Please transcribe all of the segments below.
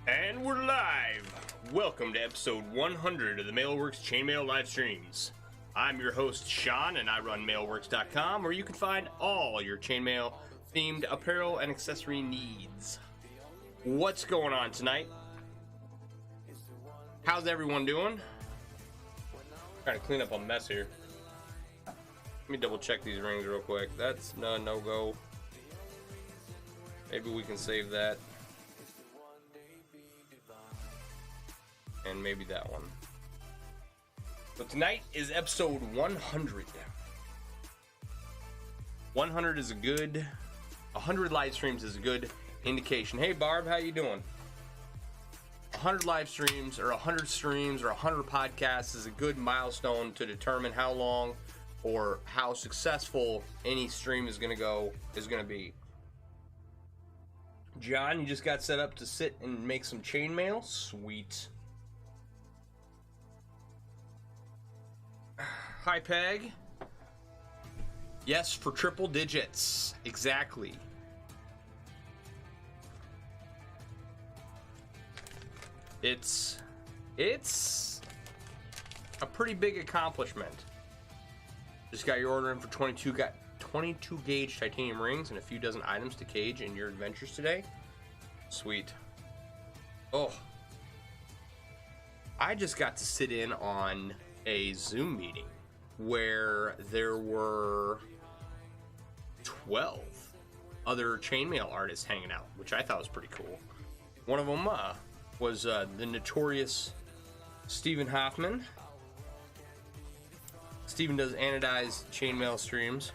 And we're live! Welcome to episode 100 of the MailleWerX Chainmail live streams. I'm your host, Sean, and I run MailleWerX.com, where you can find all your chainmail themed apparel and accessory needs. What's going on tonight? How's everyone doing? Trying to clean up a mess here. Let me double check these rings real quick. That's no-go. Maybe we can save that. And maybe that one. So tonight is episode 100. 100 is a good, 100 live streams is a good indication. Hey Barb, how you doing? 100 live streams or 100 streams or 100 podcasts is a good milestone to determine how long or how successful any stream is going to be. John, you just got set up to sit and make some chainmail? Sweet. Hi, Peg. Yes, for triple digits. Exactly. It's a pretty big accomplishment. Just got your order in for 22 gauge titanium rings and a few dozen items to cage in your adventures today. Sweet. Oh. I just got to sit in on a Zoom meeting where there were 12 other chainmail artists hanging out, which I thought was pretty cool. One of them was the notorious Stephen Hoffman. Stephen does anodized chainmail streams,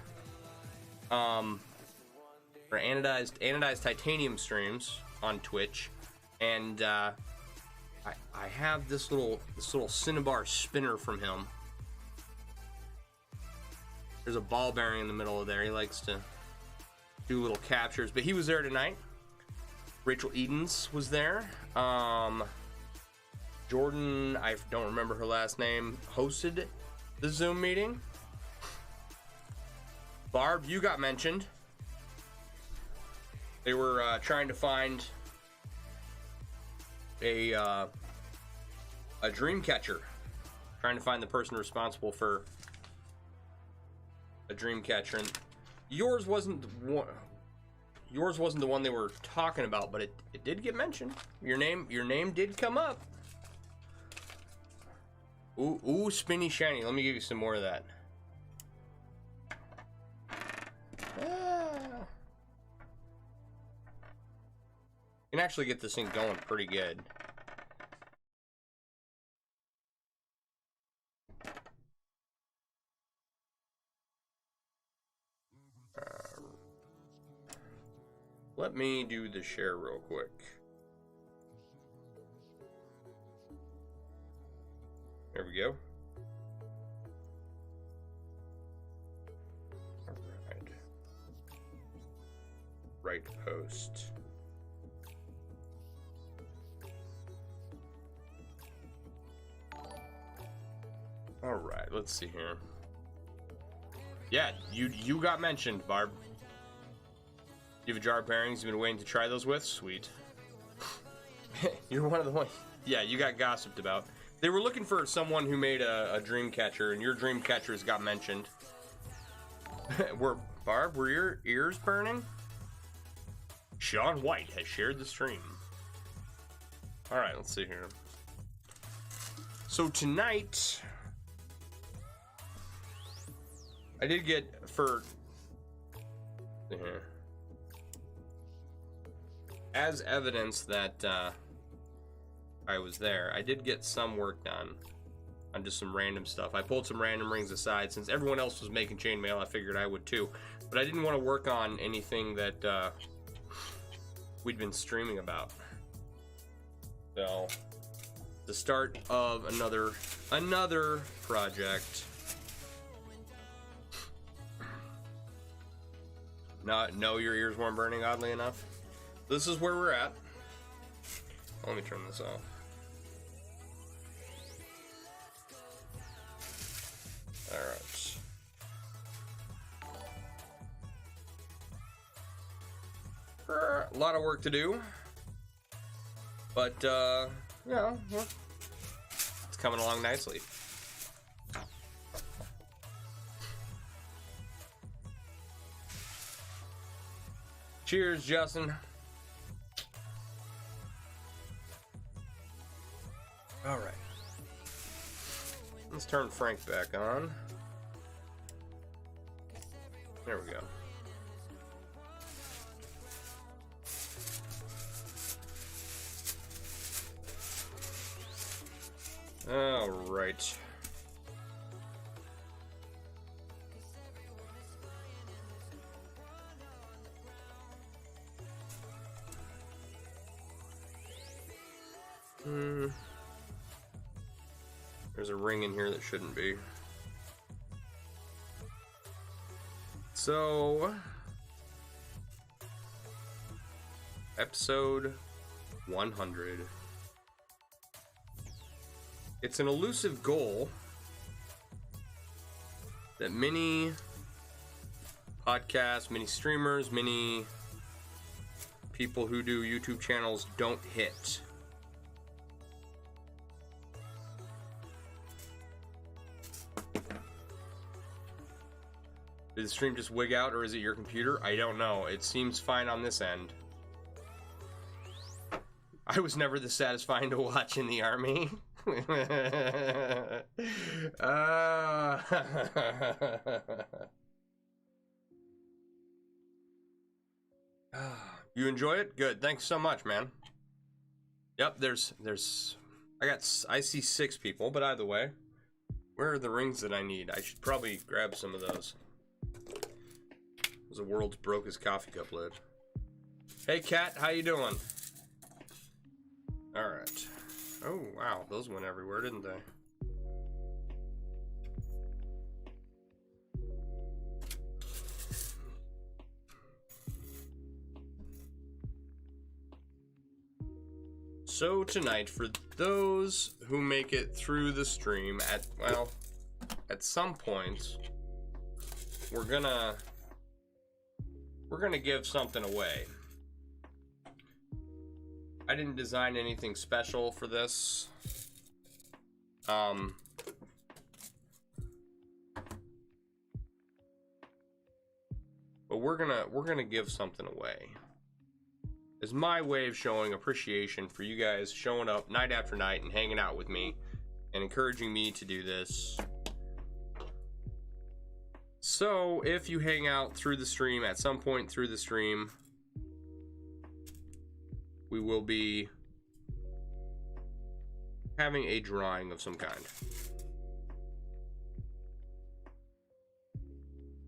or anodized titanium streams on Twitch, and I have this little cinnabar spinner from him. There's a ball bearing in the middle of there. He likes to do little captures, but he was there tonight. Rachel Edens was there. Jordan, I don't remember her last name, hosted the Zoom meeting. Barb, you got mentioned. They were trying to find a dream catcher, trying to find the person responsible for a dream catcher, and yours wasn't the one they were talking about, but it did get mentioned. Your name did come up. Ooh, spinny shiny. Let me give you some more of that. You can actually get this thing going pretty good. Let me do the share real quick. There we go. All right. Right post. All right, let's see here. Yeah, you got mentioned, Barb. You have a jar of bearings you've been waiting to try those with? Sweet. You're one of the ones. Yeah, you got gossiped about. They were looking for someone who made a dream catcher, and your dream catchers got mentioned. Barb, were your ears burning? Sean White has shared the stream. Alright, let's see here. So tonight, I did get for as evidence that I was there, I did get some work done on just some random stuff. I pulled some random rings aside. Since everyone else was making chainmail, I figured I would too. But I didn't want to work on anything that we'd been streaming about. So, the start of another project. No, your ears weren't burning, oddly enough. This is where we're at. Let me turn this off. Alright. A lot of work to do. But, yeah, it's coming along nicely. Cheers, Justin. All right. Let's turn Frank back on. There we go. All right. There's a ring in here that shouldn't be. So, episode 100. It's an elusive goal that many podcasts, many streamers, many people who do YouTube channels don't hit. Did the stream just wig out, or is it your computer? I don't know. It seems fine on this end. I was never this satisfying to watch in the army. You enjoy it? Good. Thanks so much, man. Yep, I see 6 people, but either way, where are the rings that I need? I should probably grab some of those. The world's brokest coffee cup lid. Hey, Kat, how you doing? All right. Oh, wow, those went everywhere, didn't they? So tonight, for those who make it through the stream, at some point, we're gonna give something away. I didn't design anything special for this. But we're gonna give something away. It's my way of showing appreciation for you guys showing up night after night and hanging out with me and encouraging me to do this. So, if you hang out through the stream, at some point through the stream, we will be having a drawing of some kind.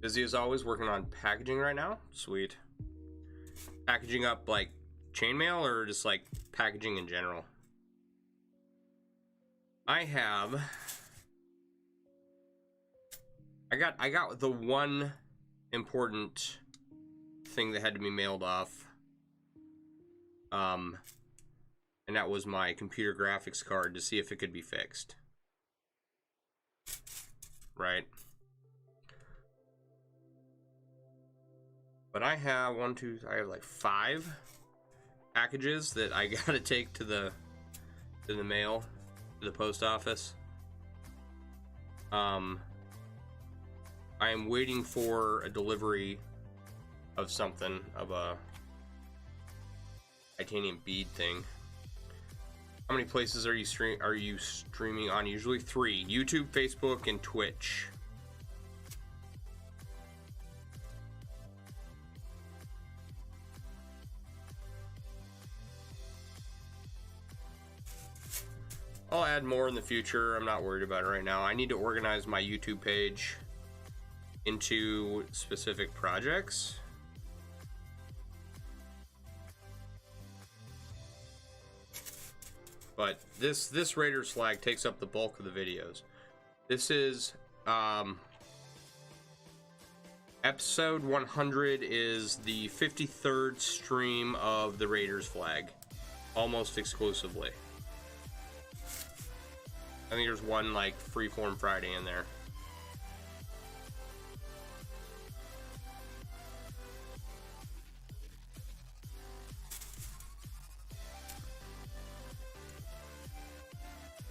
Busy as always, working on packaging right now. Sweet. Packaging up like chainmail or just like packaging in general? I got the one important thing that had to be mailed off. And that was my computer graphics card to see if it could be fixed. Right? But I have I have like 5 packages that I gotta take to the mail, to the post office. I am waiting for a delivery of something, of a titanium bead thing. How many places are you streaming on? Usually 3: YouTube, Facebook, and Twitch. I'll add more in the future. I'm not worried about it right now. I need to organize my YouTube page into specific projects. But this Raiders flag takes up the bulk of the videos. This is episode 100 is the 53rd stream of the Raiders flag, almost exclusively. I think there's one like Freeform Friday in there.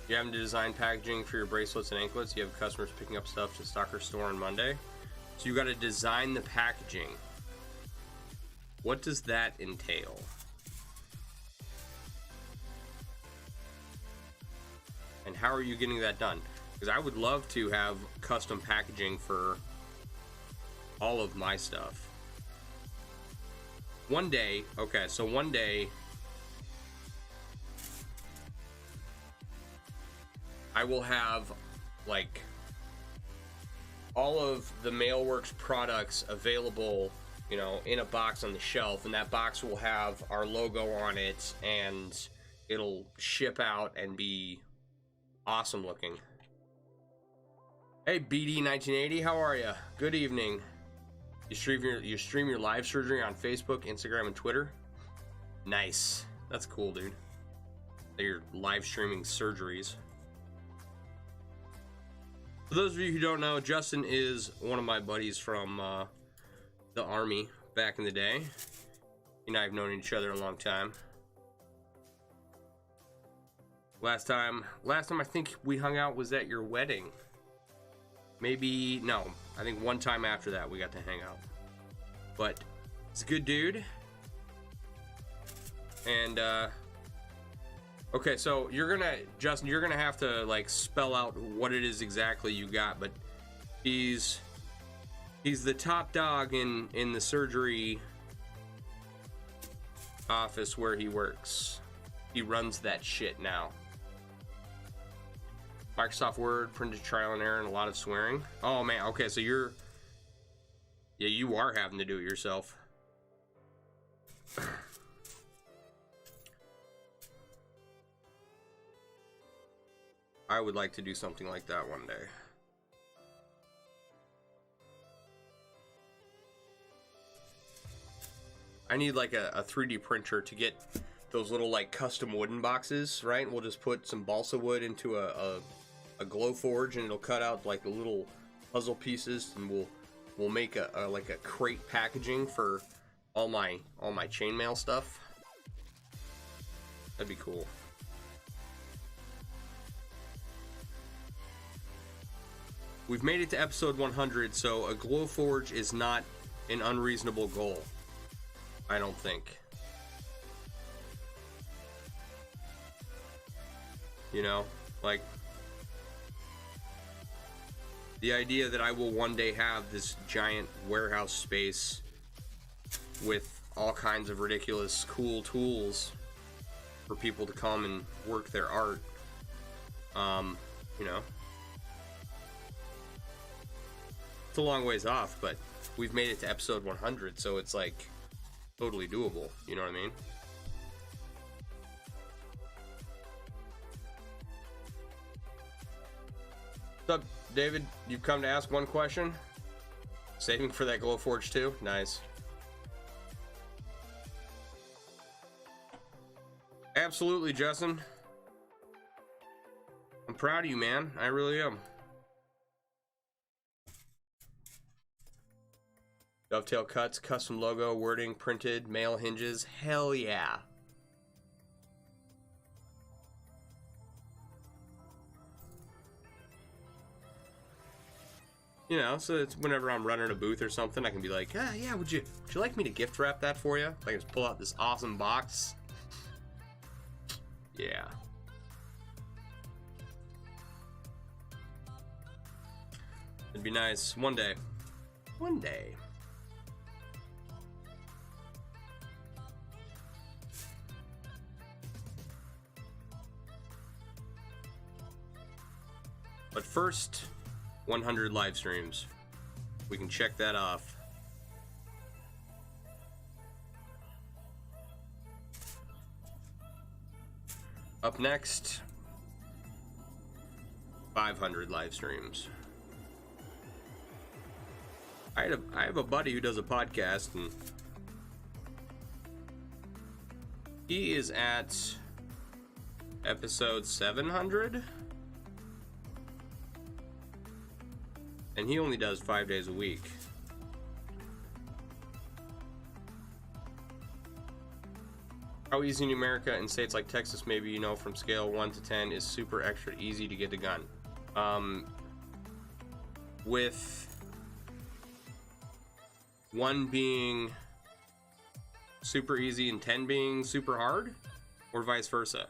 You having to design packaging for your bracelets and anklets? You have customers picking up stuff to stock or store on Monday. So you got to design the packaging. What does that entail? And how are you getting that done? Because I would love to have custom packaging for all of my stuff. One day, okay, so one day I will have like all of the MailleWerX products available, you know, in a box on the shelf, and that box will have our logo on it, and it'll ship out and be awesome looking. Hey BD1980, how are you? Good evening. You stream your live surgery on Facebook, Instagram, and Twitter? Nice. That's cool, dude. You're live streaming surgeries. For those of you who don't know, Justin is one of my buddies from the Army back in the day. He and I have known each other a long time. Last time I think we hung out was at your wedding. Maybe, no, I think one time after that we got to hang out. But he's a good dude. And okay, so Justin, you're gonna have to like spell out what it is exactly you got, but he's the top dog in the surgery office where he works. He runs that shit now. Microsoft Word, printed trial and error, and a lot of swearing. Oh man, okay, so you are having to do it yourself. I would like to do something like that one day. I need like a 3D printer to get those little like custom wooden boxes, right? We'll just put some balsa wood into a glow forge, and it'll cut out like the little puzzle pieces, and we'll make a like a crate packaging for all my chainmail stuff. That'd be cool. We've made it to episode 100, so a glow forge is not an unreasonable goal, I don't think. You know, like the idea that I will one day have this giant warehouse space with all kinds of ridiculous cool tools for people to come and work their art. You know, it's a long ways off, but we've made it to episode 100, so it's like totally doable. You know what I mean? What's up, David? You've come to ask one question? Saving for that Glowforge too? Nice. Absolutely, Justin. I'm proud of you, man. I really am. Dovetail cuts, custom logo, wording, printed, mail hinges. Hell yeah. You know, so it's whenever I'm running a booth or something, I can be like, ah, yeah, would you like me to gift wrap that for you? I can just pull out this awesome box. Yeah. It'd be nice. One day. One day. But first, 100 live streams. We can check that off. Up next, 500 live streams. I have a buddy who does a podcast, and he is at episode 700, and he only does 5 days a week. How easy in America in states like Texas, maybe, you know, from scale 1 to 10 is super extra easy to get the gun. With 1 being super easy and 10 being super hard, or vice versa?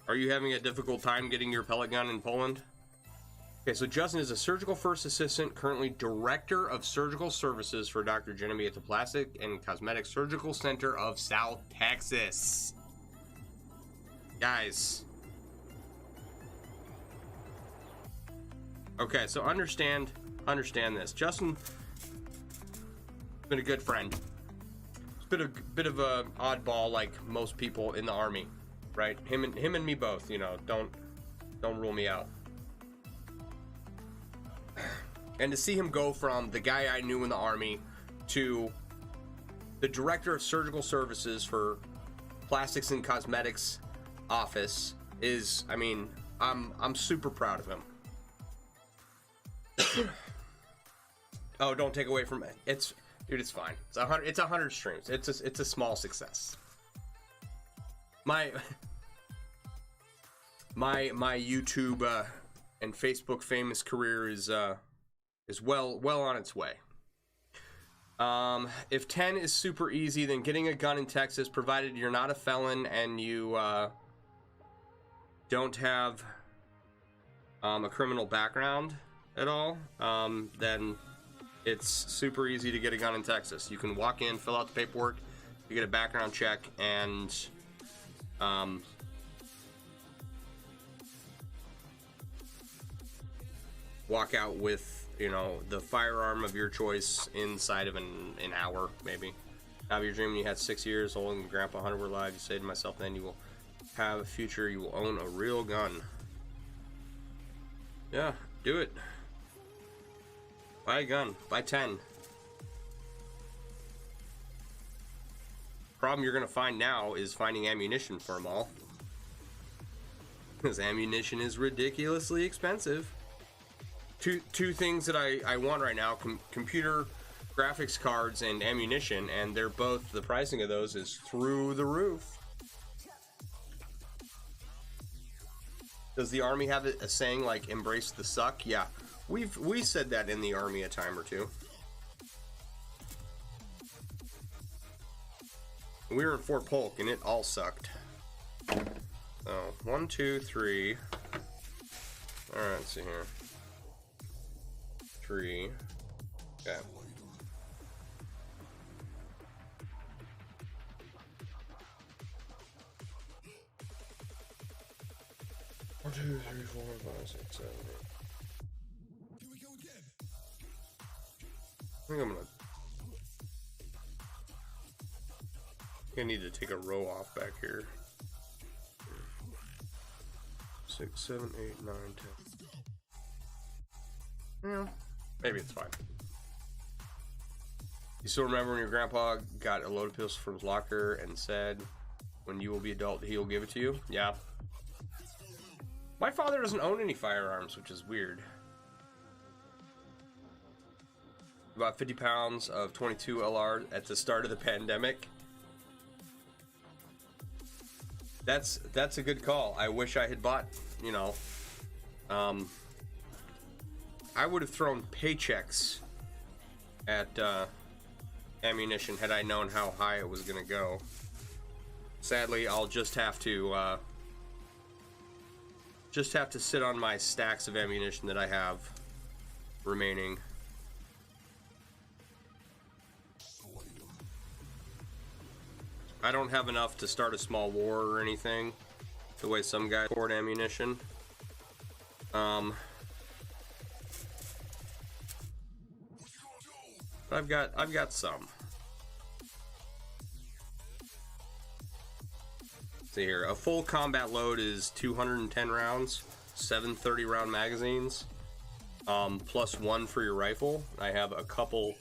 Are you having a difficult time getting your pellet gun in Poland? Okay, so Justin is a surgical first assistant, currently director of surgical services for Dr. Genevieve at the Plastic and Cosmetic Surgical Center of South Texas. Guys. Okay, so understand this. Justin been a good friend. He's bit of a oddball, like most people in the Army, right? Him and me both. You know, don't rule me out. And to see him go from the guy I knew in the Army to the director of surgical services for plastics and cosmetics office is, I mean, I'm super proud of him. Oh, don't take away from it. Dude, it's fine. It's 100 streams. It's a small success. My YouTube and Facebook famous career is well on its way. If 10 is super easy, then getting a gun in Texas, provided you're not a felon and you don't have a criminal background at all, then it's super easy to get a gun in Texas. You can walk in, fill out the paperwork, you get a background check, and walk out with, you know, the firearm of your choice inside of an hour, maybe. Now, if you're dreaming you had 6 years old and Grandpa Hunter were alive, you say to myself, then you will have a future, you will own a real gun. Yeah, do it. Buy a gun. Buy 10. Problem you're going to find now is finding ammunition for them all. Because ammunition is ridiculously expensive. Two things that I want right now, computer graphics cards and ammunition, and they're both, the pricing of those is through the roof. Does the Army have a saying like embrace the suck? Yeah, we said that in the Army a time or two. We were in Fort Polk and it all sucked. So 1, 2, 3. All right, let's see here. 3. Okay. One, 2, 3, 4, 5, 6, 7, 8. Here we go again. I think I'm gonna need to take a row off back here. 6, 7, 8, 9, 10. Yeah, maybe it's fine. You still remember when your grandpa got a loaded pistol from his locker and said, when you will be adult, he will give it to you? Yeah. My father doesn't own any firearms, which is weird. About 50 pounds of 22 LR at the start of the pandemic. That's a good call. I wish I had bought, you know, I would have thrown paychecks at ammunition had I known how high it was going to go. Sadly, I'll just have to sit on my stacks of ammunition that I have remaining. I don't have enough to start a small war or anything, the way some guys hoard ammunition. But I've got some. Let's see here, a full combat load is 210 rounds, 730 round magazines, plus 1 for your rifle. I have a couple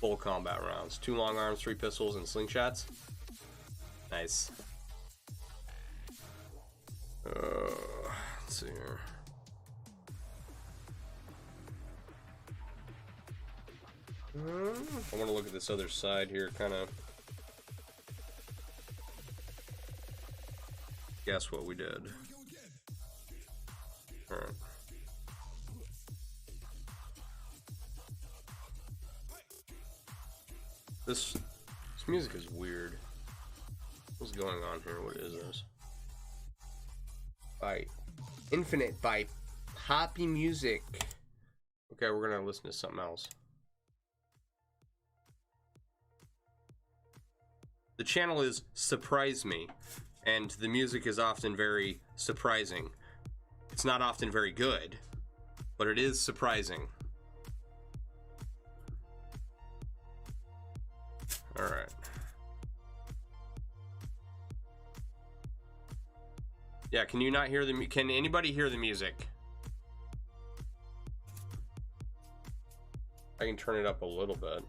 full combat rounds, 2 long arms, 3 pistols, and slingshots. Nice. Let's see here. I want to look at this other side here, kind of guess what we did. All right. This music is weird. What's going on here? What is this? By Infinite by Poppy Music. Okay, we're gonna listen to something else. The channel is Surprise Me, and the music is often very surprising. It's not often very good, but it is surprising. All right. Yeah, can you not hear can anybody hear the music? I can turn it up a little bit.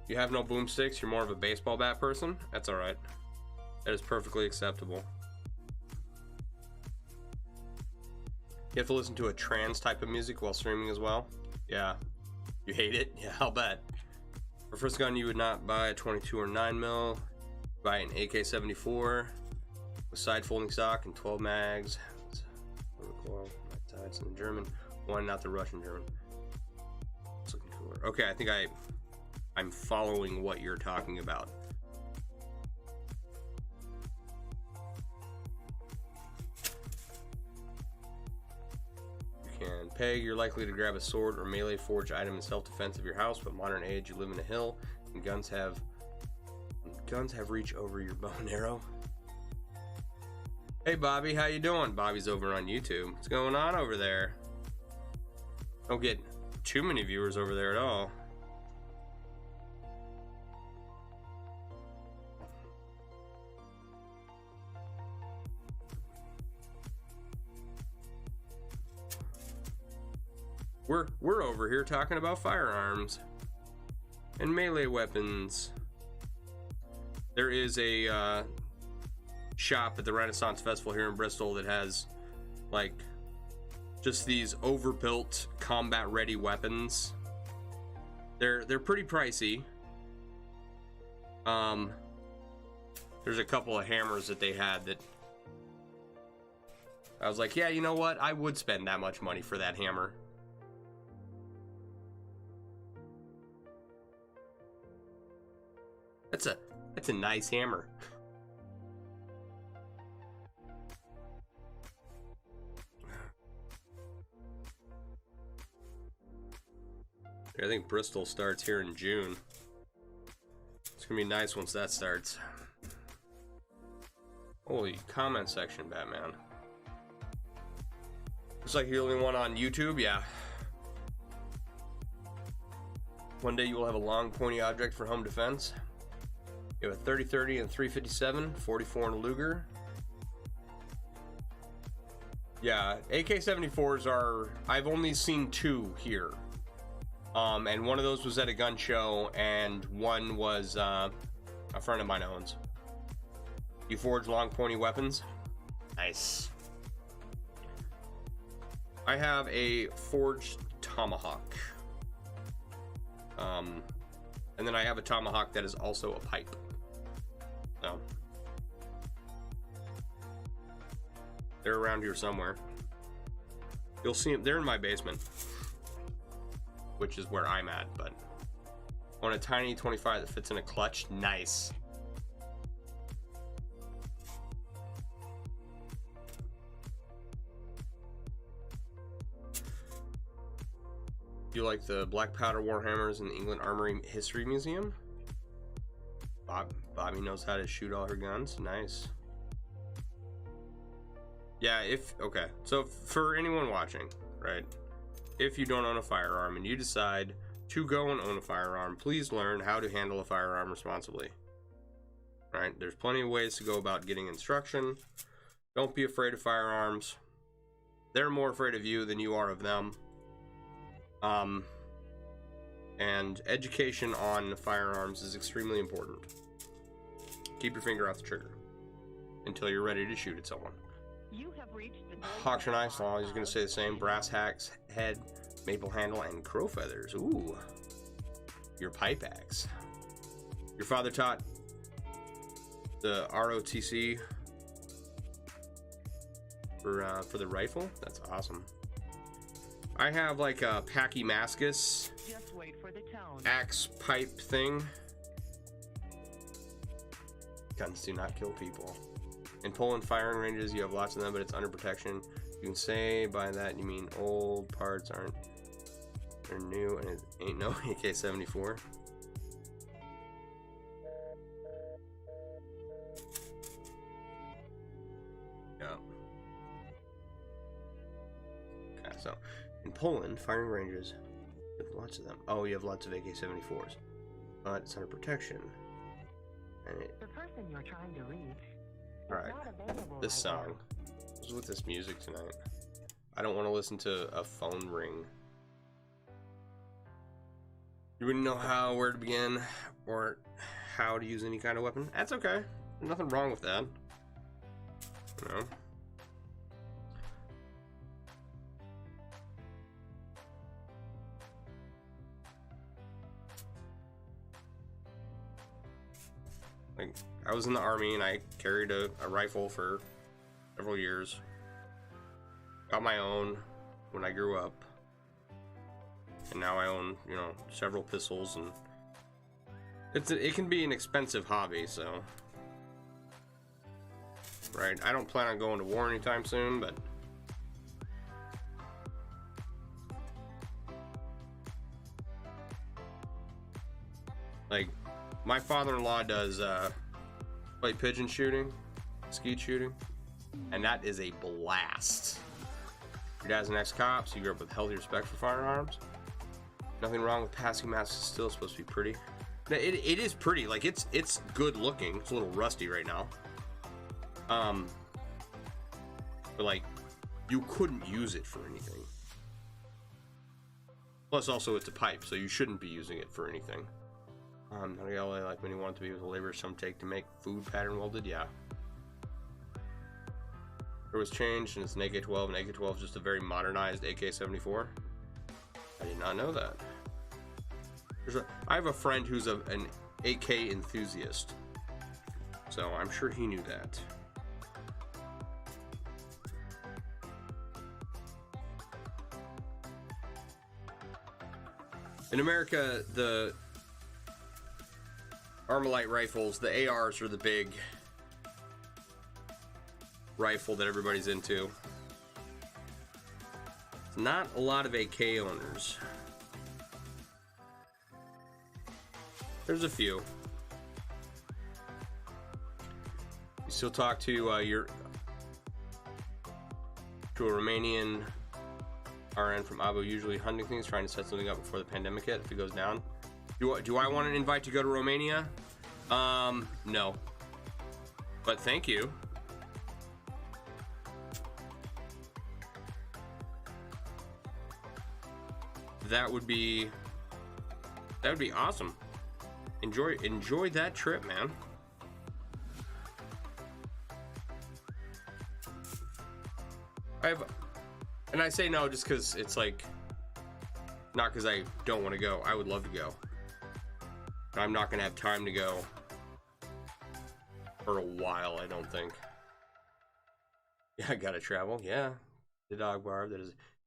You have no boomsticks, you're more of a baseball bat person? That's alright. That is perfectly acceptable. You have to listen to a trance type of music while streaming as well? Yeah. You hate it? Yeah, I'll bet. For first gun, you would not buy a 22 or 9mm. Buy an AK-74 with side folding stock and 12 mags. It's in the German one, not the Russian German. It's looking cooler. Okay, I think I'm following what you're talking about. You can peg. You're likely to grab a sword or melee forged item in self-defense of your house, but modern age, you live in a hill, and guns have reach over your bow and arrow. Hey Bobby, how you doing? Bobby's over on YouTube. What's going on over there? Don't get too many viewers over there at all. We're over here talking about firearms and melee weapons. There is a shop at the Renaissance Festival here in Bristol that has like just these overbuilt combat ready weapons. They're pretty pricey. There's a couple of hammers that they had that I was like, yeah, you know what? I would spend that much money for that hammer. That's a nice hammer. I think Bristol starts here in June. It's gonna be nice once that starts. Holy comment section, Batman. Looks like you're the only one on YouTube, yeah. One day you will have a long pointy object for home defense. You have a 30-30 and 357, 44 and Luger. Yeah, AK-74s are, I've only seen two here. And one of those was at a gun show, and one was a friend of mine owns. You forge long pointy weapons? Nice. I have a forged tomahawk. And then I have a tomahawk that is also a pipe. So they're around here somewhere. You'll see them. They're in my basement, which is where I'm at, but on a tiny 25 that fits in a clutch. Nice. You like the black powder warhammers in the England Armory History Museum? Bobby knows how to shoot all her guns. Nice. Yeah, okay. So for anyone watching, right? If you don't own a firearm and you decide to go and own a firearm, please learn how to handle a firearm responsibly. Right? There's plenty of ways to go about getting instruction. Don't be afraid of firearms. They're more afraid of you than you are of them. And education on firearms is extremely important. Keep your finger off the trigger until you're ready to shoot at someone. You have reached the Hawks are nice. I was going to say the same. Brass hacks, head, maple handle, and crow feathers. Ooh. Your pipe axe. Your father taught the ROTC for the rifle? That's awesome. I have like a Pachymascus Just wait for the tone. axe pipe thing. Guns do not kill people. In Poland firing ranges, you have lots of them, but it's under protection. You can say by that you mean old parts aren't, they're new, and it ain't no AK-74. Yeah. Okay, so in Poland firing ranges, you have lots of them. Oh, you have lots of AK-74s, but it's under protection. And it, The person you're trying to reach. Alright, this song. What's with this music tonight? I don't want to listen to a phone ring. You wouldn't know where to begin, or how to use any kind of weapon? That's okay. There's nothing wrong with that. You know? Like, I was in the army and I carried a rifle for several years. Got my own when I grew up. And now I own, you know, several pistols, and it can be an expensive hobby, so. Right, I don't plan on going to war anytime soon, but like, my father-in-law does like pigeon shooting, skeet shooting, and that is a blast. Your dad's an ex-cop, so you grew up with healthy respect for firearms. Nothing wrong with passing masks. It's still supposed to be pretty. It is pretty. Like, it's good looking. It's a little rusty right now. But like, you couldn't use it for anything. Plus, also it's a pipe, so you shouldn't be using it for anything. Not LA like when you want it to be with the labor some take to make food pattern welded. Yeah. It was changed, and it's an AK-12, and AK-12 is just a very modernized AK-74. I did not know that. I have a friend who's an AK enthusiast, so I'm sure he knew that. In America, the Armalite rifles, the ARs are the big rifle that everybody's into. Not a lot of AK owners. There's a few. You still talk to a Romanian RN from Abu, usually hunting things, trying to set something up before the pandemic hit. If it goes down, do I want an invite to go to Romania? No. But thank you. That would be awesome. Enjoy that trip, man. And I say no just because it's like, not because I don't want to go. I would love to go. But I'm not gonna have time to go for a while, I don't think. Yeah, I gotta travel. Yeah, the dog barb.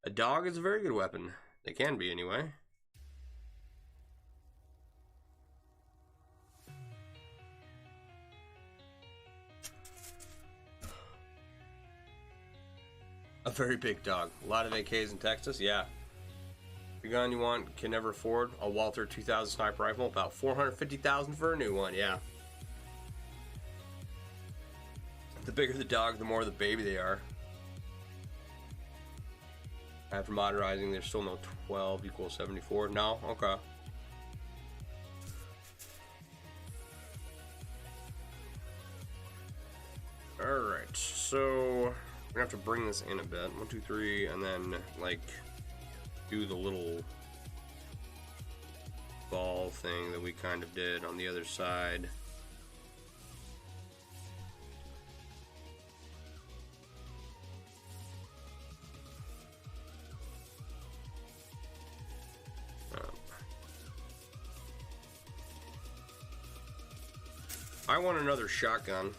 A dog is a very good weapon. They can be, anyway. A very big dog. A lot of AKs in Texas, yeah. The gun you want can never afford a Walther 2000 sniper rifle. About $450,000 for a new one, yeah. The bigger the dog, the more the baby they are. After modernizing, there's still no 12 equals 74. No? Okay. Alright, so we're gonna have to bring this in a bit. 1, 2, 3, and then like do the little ball thing that we kind of did on the other side. I want another shotgun.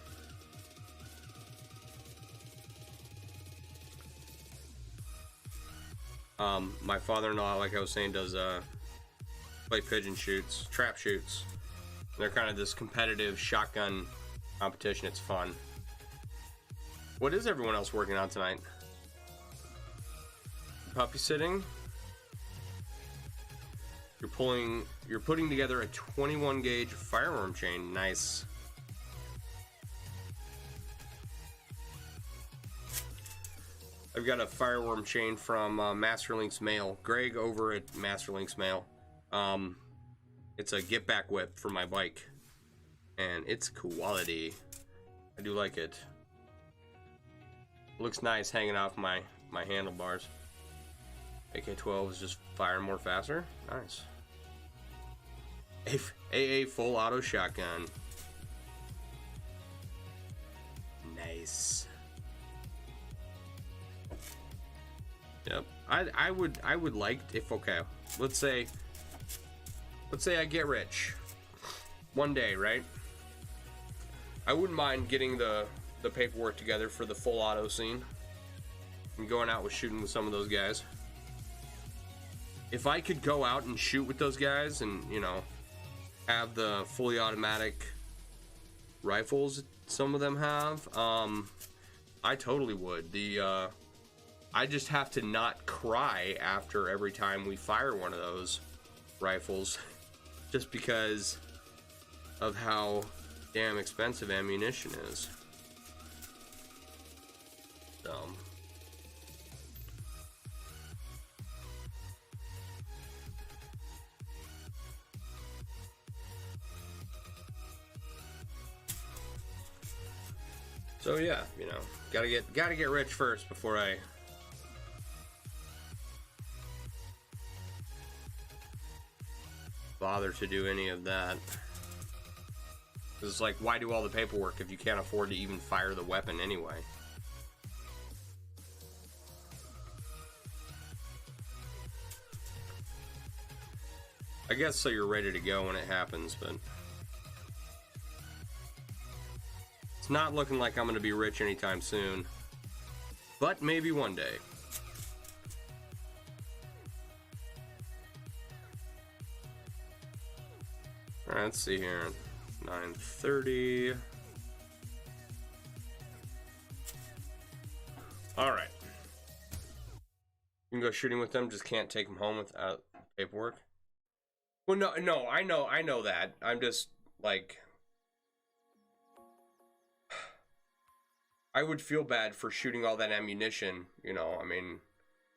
My father-in-law, like I was saying, does play pigeon shoots, trap shoots. They're kind of this competitive shotgun competition. It's fun. What is everyone else working on tonight? Puppy sitting. You're putting together a 21 gauge fireworm chain. Nice. I've got a fireworm chain from Masterlink's Mail. Greg over at Masterlink's Mail. It's a get back whip for my bike, and it's quality. I do like it. Looks nice hanging off my handlebars. AK-12 is just firing more faster. Nice. AA full auto shotgun. Nice. Yep. I would like, if okay, let's say I get rich one day, right? I wouldn't mind getting the paperwork together for the full auto scene and going out with shooting with some of those guys. If I could go out and shoot with those guys and, you know, have the fully automatic rifles some of them have, I totally would. I just have to not cry after every time we fire one of those rifles, just because of how damn expensive ammunition is. So yeah, you know, gotta get rich first before I bother to do any of that. It's like, why do all the paperwork if you can't afford to even fire the weapon anyway? I guess so you're ready to go when it happens, but it's not looking like I'm going to be rich anytime soon. But maybe one day. Alright, let's see here. 9:30. Alright. You can go shooting with them, just can't take them home without paperwork. Well, no, I know that. I'm just, like, I would feel bad for shooting all that ammunition, you know, I mean,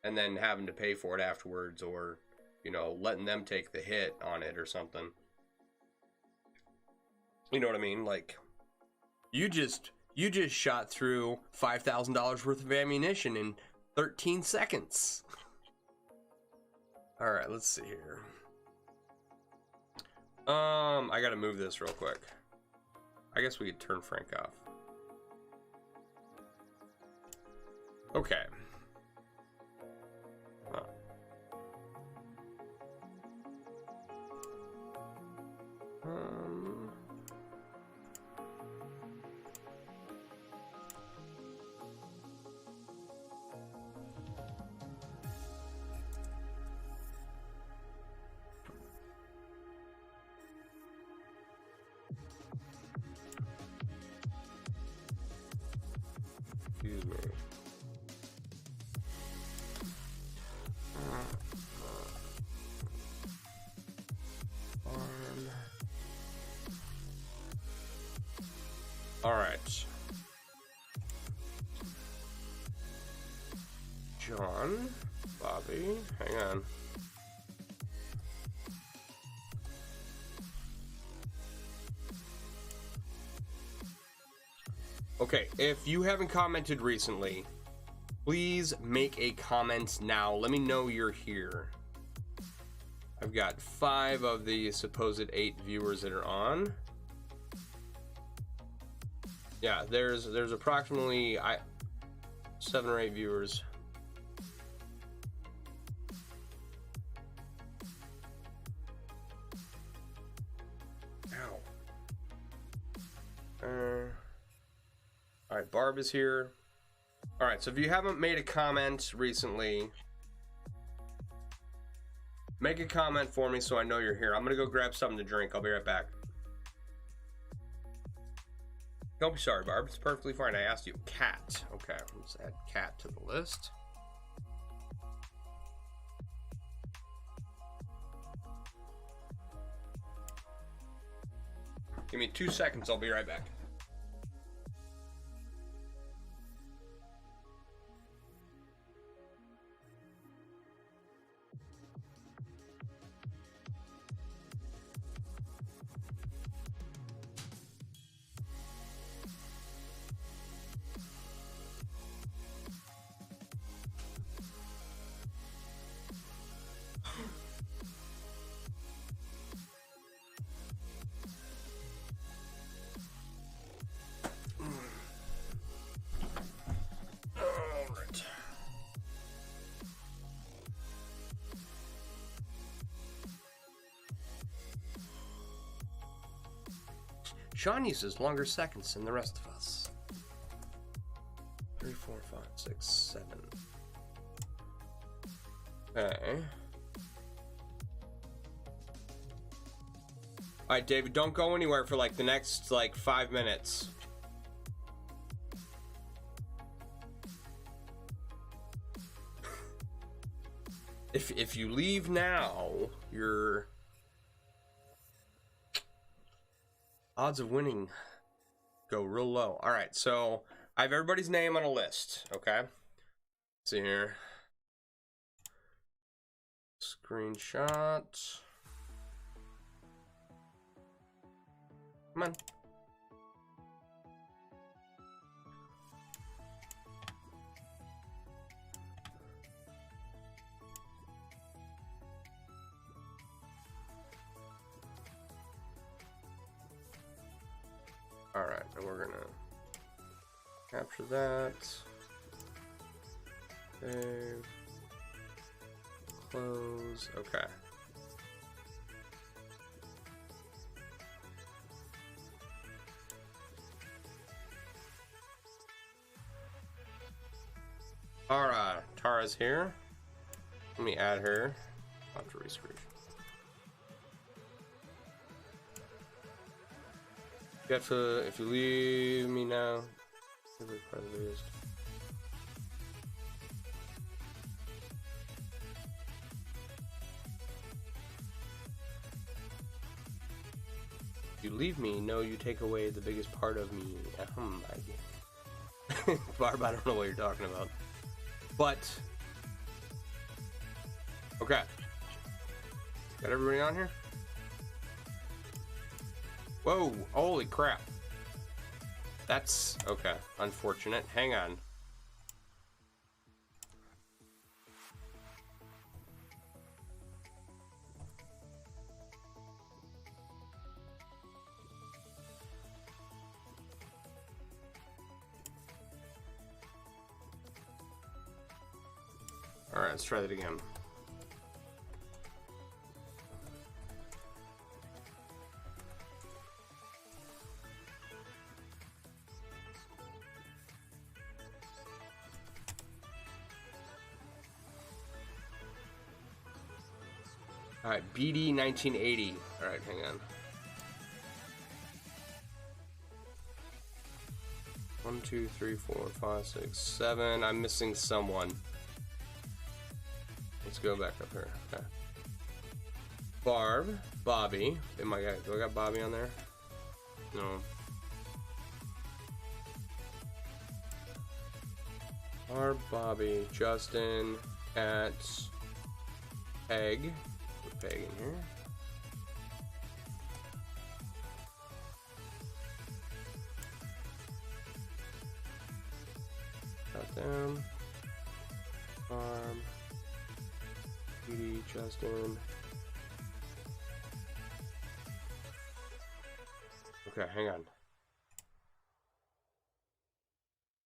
and then having to pay for it afterwards, or, you know, letting them take the hit on it or something. You know what I mean? Like, you just shot through $5,000 worth of ammunition in 13 seconds. All right, let's see here. I gotta move this real quick. I guess we could turn Frank off. Okay. Excuse me. All right. John, Bobby, hang on. Okay, if you haven't commented recently, please make a comment now. Let me know you're here. I've got 5 of the supposed 8 viewers that are on. Yeah, there's approximately 7 or 8 viewers. Ow. right, Barb is here. All right, so if you haven't made a comment recently, make a comment for me so I know you're here. I'm gonna go grab something to drink. I'll be right back. Don't be sorry, Barb. It's perfectly fine. I asked you. Cat. Okay, let's add cat to the list. Give me 2 seconds. I'll be right back. Sean uses longer seconds than the rest of us. 3, 4, 5, 6, 7. Okay. Alright, David, don't go anywhere for like the next like 5 minutes. If you leave now, your odds of winning go real low. All right, so I have everybody's name on a list. Okay, let's see here. Screenshot. Come on. All right, and we're gonna capture that. Save. Close. Okay. All right, Tara's here. Let me add her. I'll have to rescreen. If you leave me now, you leave me, no, you take away the biggest part of me. Barb, I don't know what you're talking about. But okay. Got everybody on here? Whoa, holy crap. That's okay, unfortunate. Hang on. All right, let's try that again. All right, BD 1980. All right, hang on. 1, 2, 3, 4, 5, 6, 7. I'm missing someone. Let's go back up here. Okay. Barb, Bobby. Do I got Bobby on there? No. Barb, Bobby, Justin, at Peg. Put Peg in here. Got them. Barb. Judy, Justin. Okay, hang on.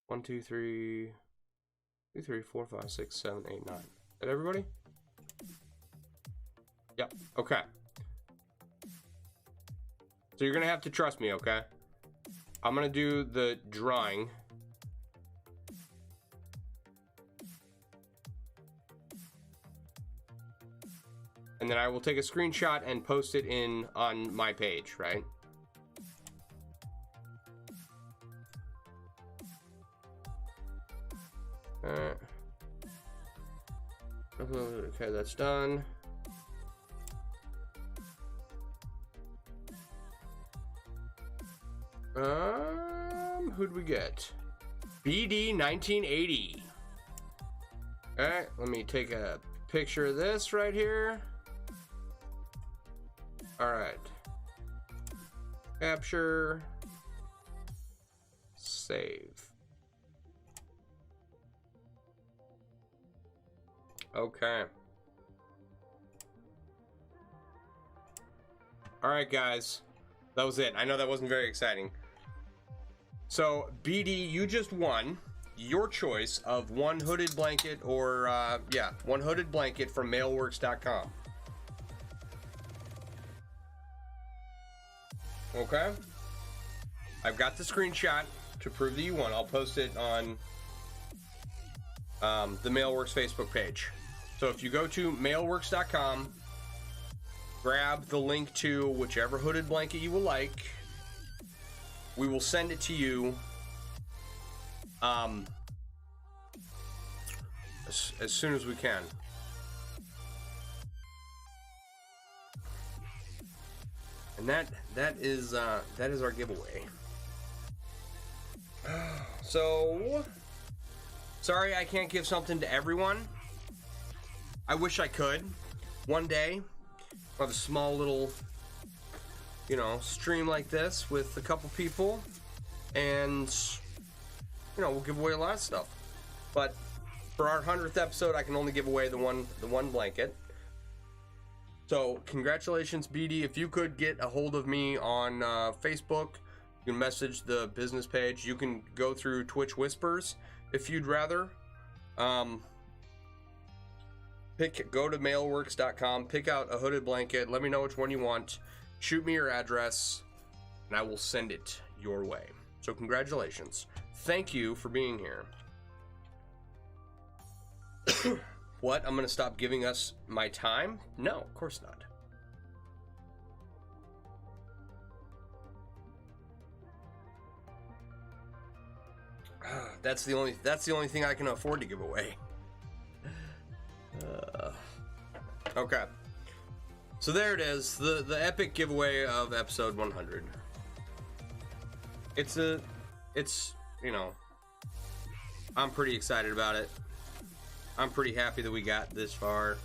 1, 2, 3, 2, 3, 4, 5, 6, 7, 8, 9. Is that everybody? Yep. Okay. So you're gonna have to trust me, okay? I'm gonna do the drawing, And then I will take a screenshot and post it in on my page, right? Okay, that's done. Who'd we get? BD 1980. Alright, let me take a picture of this right here. Alright. Capture. Save. Okay. Alright, guys. That was it. I know that wasn't very exciting. So, BD, you just won your choice of one hooded blanket or, yeah, one hooded blanket from MailleWerX.com. Okay? I've got the screenshot to prove that you won. I'll post it on the MailleWerX Facebook page. So if you go to MailleWerX.com, grab the link to whichever hooded blanket you will like. We will send it to you as soon as we can. And that is our giveaway. So sorry I can't give something to everyone. I wish I could. One day I'll have a small little, you know, stream like this with a couple people, and you know, we'll give away a lot of stuff. But for our 100th episode, I can only give away the one blanket. So congratulations, BD. If you could get a hold of me on Facebook, you can message the business page. You can go through Twitch Whispers if you'd rather. Go to MailleWerX.com, pick out a hooded blanket, let me know which one you want, shoot me your address, and I will send it your way. So congratulations. Thank you for being here. What? I'm gonna stop giving us my time? No, of course not. That's the only thing I can afford to give away. Okay. So there it is, the epic giveaway of episode 100. It's you know, I'm pretty excited about it. I'm pretty happy that we got this far.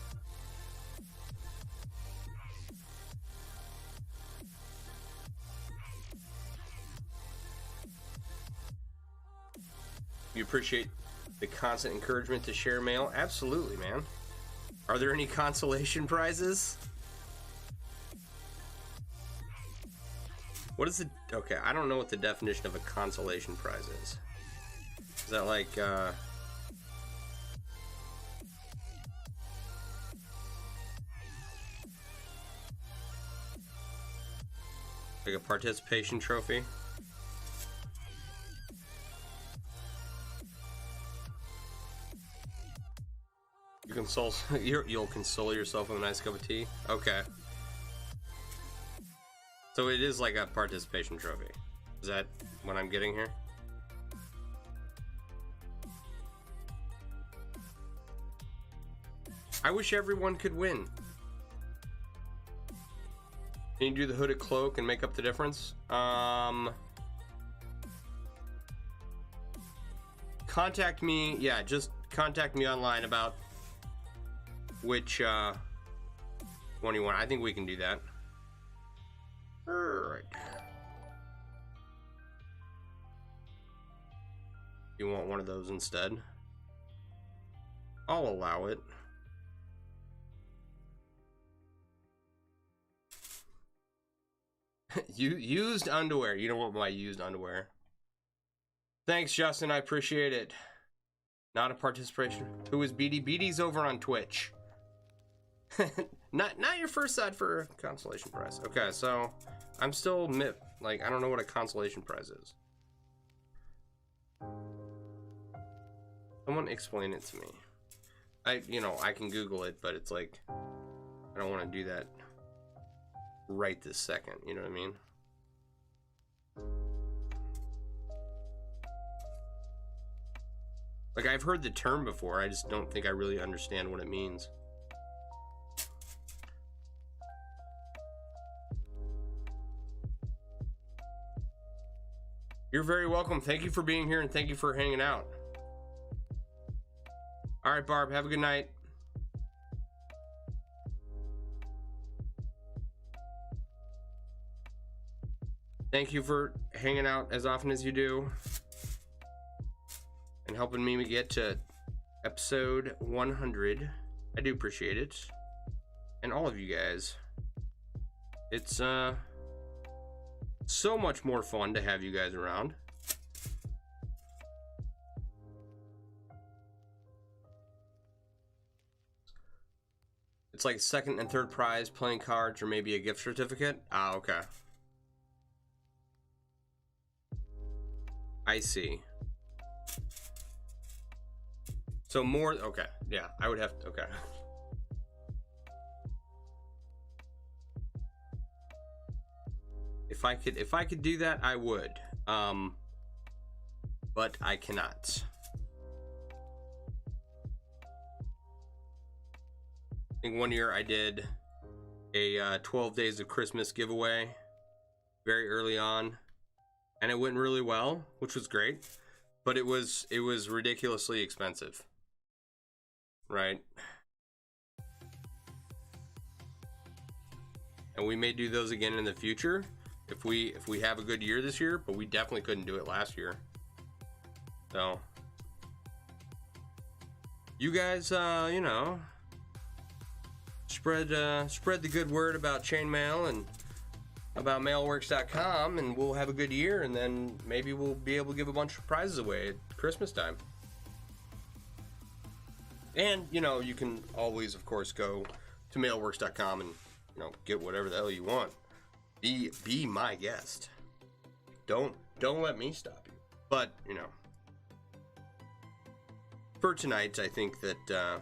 You appreciate the constant encouragement to share mail? Absolutely, man. Are there any consolation prizes? What is it? Okay, I don't know what the definition of a consolation prize is. Is that like, like a participation trophy? You'll console yourself with a nice cup of tea? Okay. So it is like a participation trophy. Is that what I'm getting here? I wish everyone could win. Can you do the hooded cloak and make up the difference? Contact me. Yeah, just contact me online about which one you want. I think we can do that. Alright. You want one of those instead? I'll allow it. Used underwear. You don't want my used underwear. Thanks, Justin. I appreciate it. Not a participation. Who is BD? BD's over on Twitch. not your first side for a consolation prize. Okay, so I'm still like, I don't know what a consolation prize is. Someone explain it to me. I can Google it, but it's like, I don't want to do that right this second, you know what I mean? Like, I've heard the term before, I just don't think I really understand what it means. You're very welcome. Thank you for being here and thank you for hanging out. All right, Barb, have a good night. Thank you for hanging out as often as you do and helping me get to episode 100. I do appreciate it. And all of you guys. It's so much more fun to have you guys around. It's like second and third prize, playing cards, or maybe a gift certificate. Ah, okay. I see. So more, okay, yeah, I would have to, okay. If I could do that, I would. But I cannot. I think one year I did a 12 Days of Christmas giveaway very early on, and it went really well, which was great, but it was ridiculously expensive, right? And we may do those again in the future if we have a good year this year, but we definitely couldn't do it last year. So you guys, you know, spread the good word about Chainmail and about MailleWerX.com, and we'll have a good year, and then maybe we'll be able to give a bunch of prizes away at Christmas time. And you know, you can always, of course, go to MailleWerX.com and, you know, get whatever the hell you want. Be my guest. Don't let me stop you. But, you know, for tonight, I think that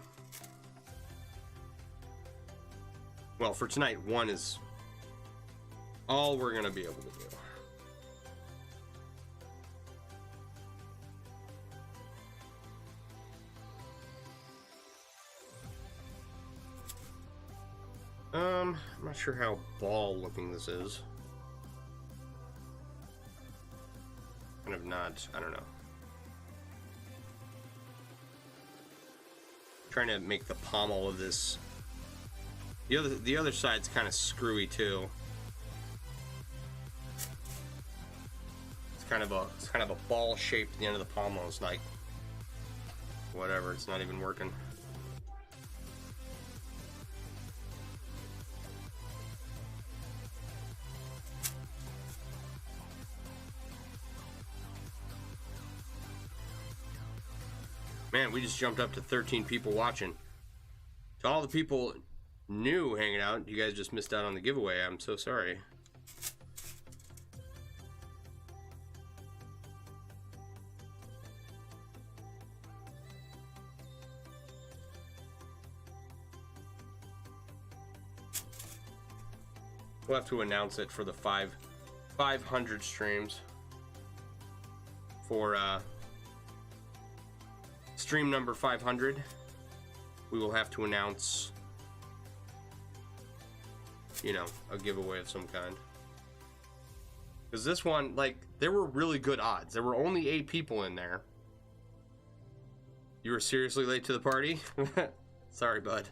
well, for tonight, one is all we're gonna be able to do. I'm not sure how ball looking this is. Kind of not, I don't know. Trying to make the pommel of this. The other side's kind of screwy too. It's kind of a ball shaped at the end of the pommel. It's like whatever, it's not even working. Man, we just jumped up to 13 people watching. To all the people new hanging out, you guys just missed out on the giveaway. I'm so sorry. We'll have to announce it for the 500 streams. For stream number 500, we will have to announce, you know, a giveaway of some kind. Because this one, like, there were really good odds. There were only 8 people in there. You were seriously late to the party? Sorry, bud.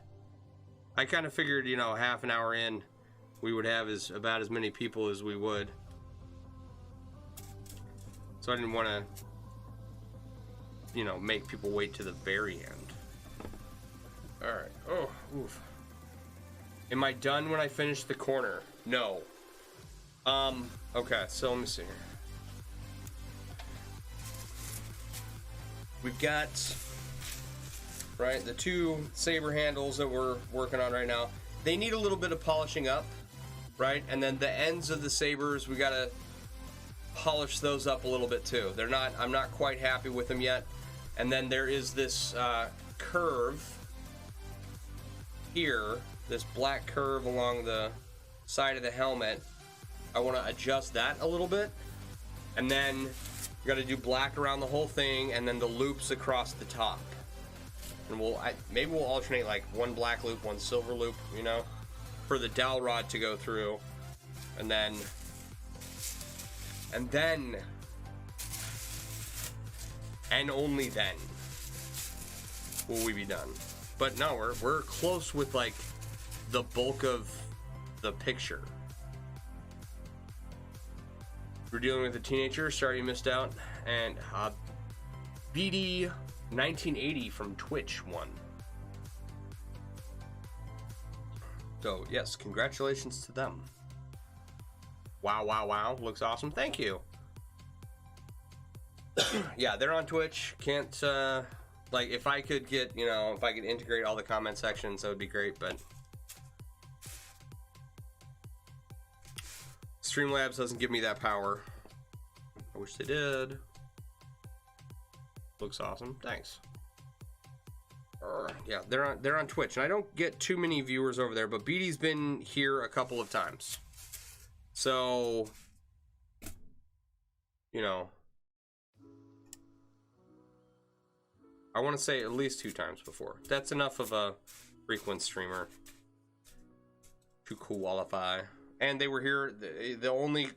I kind of figured, you know, half an hour in, we would have about as many people as we would. So I didn't want to, you know, make people wait to the very end. Alright. Oh, oof. Am I done when I finish the corner? No. Okay, so let me see here. We've got, right, the 2 saber handles that we're working on right now. They need a little bit of polishing up, right? And then the ends of the sabers, we gotta polish those up a little bit too. I'm not quite happy with them yet. And then there is this curve here this black curve along the side of the helmet. I want to adjust that a little bit, and then you got to do black around the whole thing, and then the loops across the top. And maybe we'll alternate like one black loop, one silver loop, you know, for the dowel rod to go through, and then and only then will we be done. But no, we're close with like the bulk of the picture. We're dealing with a teenager. Sorry you missed out. And BD 1980 from Twitch won. So yes, congratulations to them. Wow, wow, wow. Looks awesome. Thank you. Yeah, they're on Twitch. Can't, like, if I could get, you know, if I could integrate all the comment sections, that would be great, but Streamlabs doesn't give me that power. I wish they did. Looks awesome. Thanks. Yeah, they're on Twitch, and I don't get too many viewers over there, but BD's been here a couple of times. So, you know, I want to say at least 2 times before. That's enough of a frequent streamer to qualify. And they were here. The only,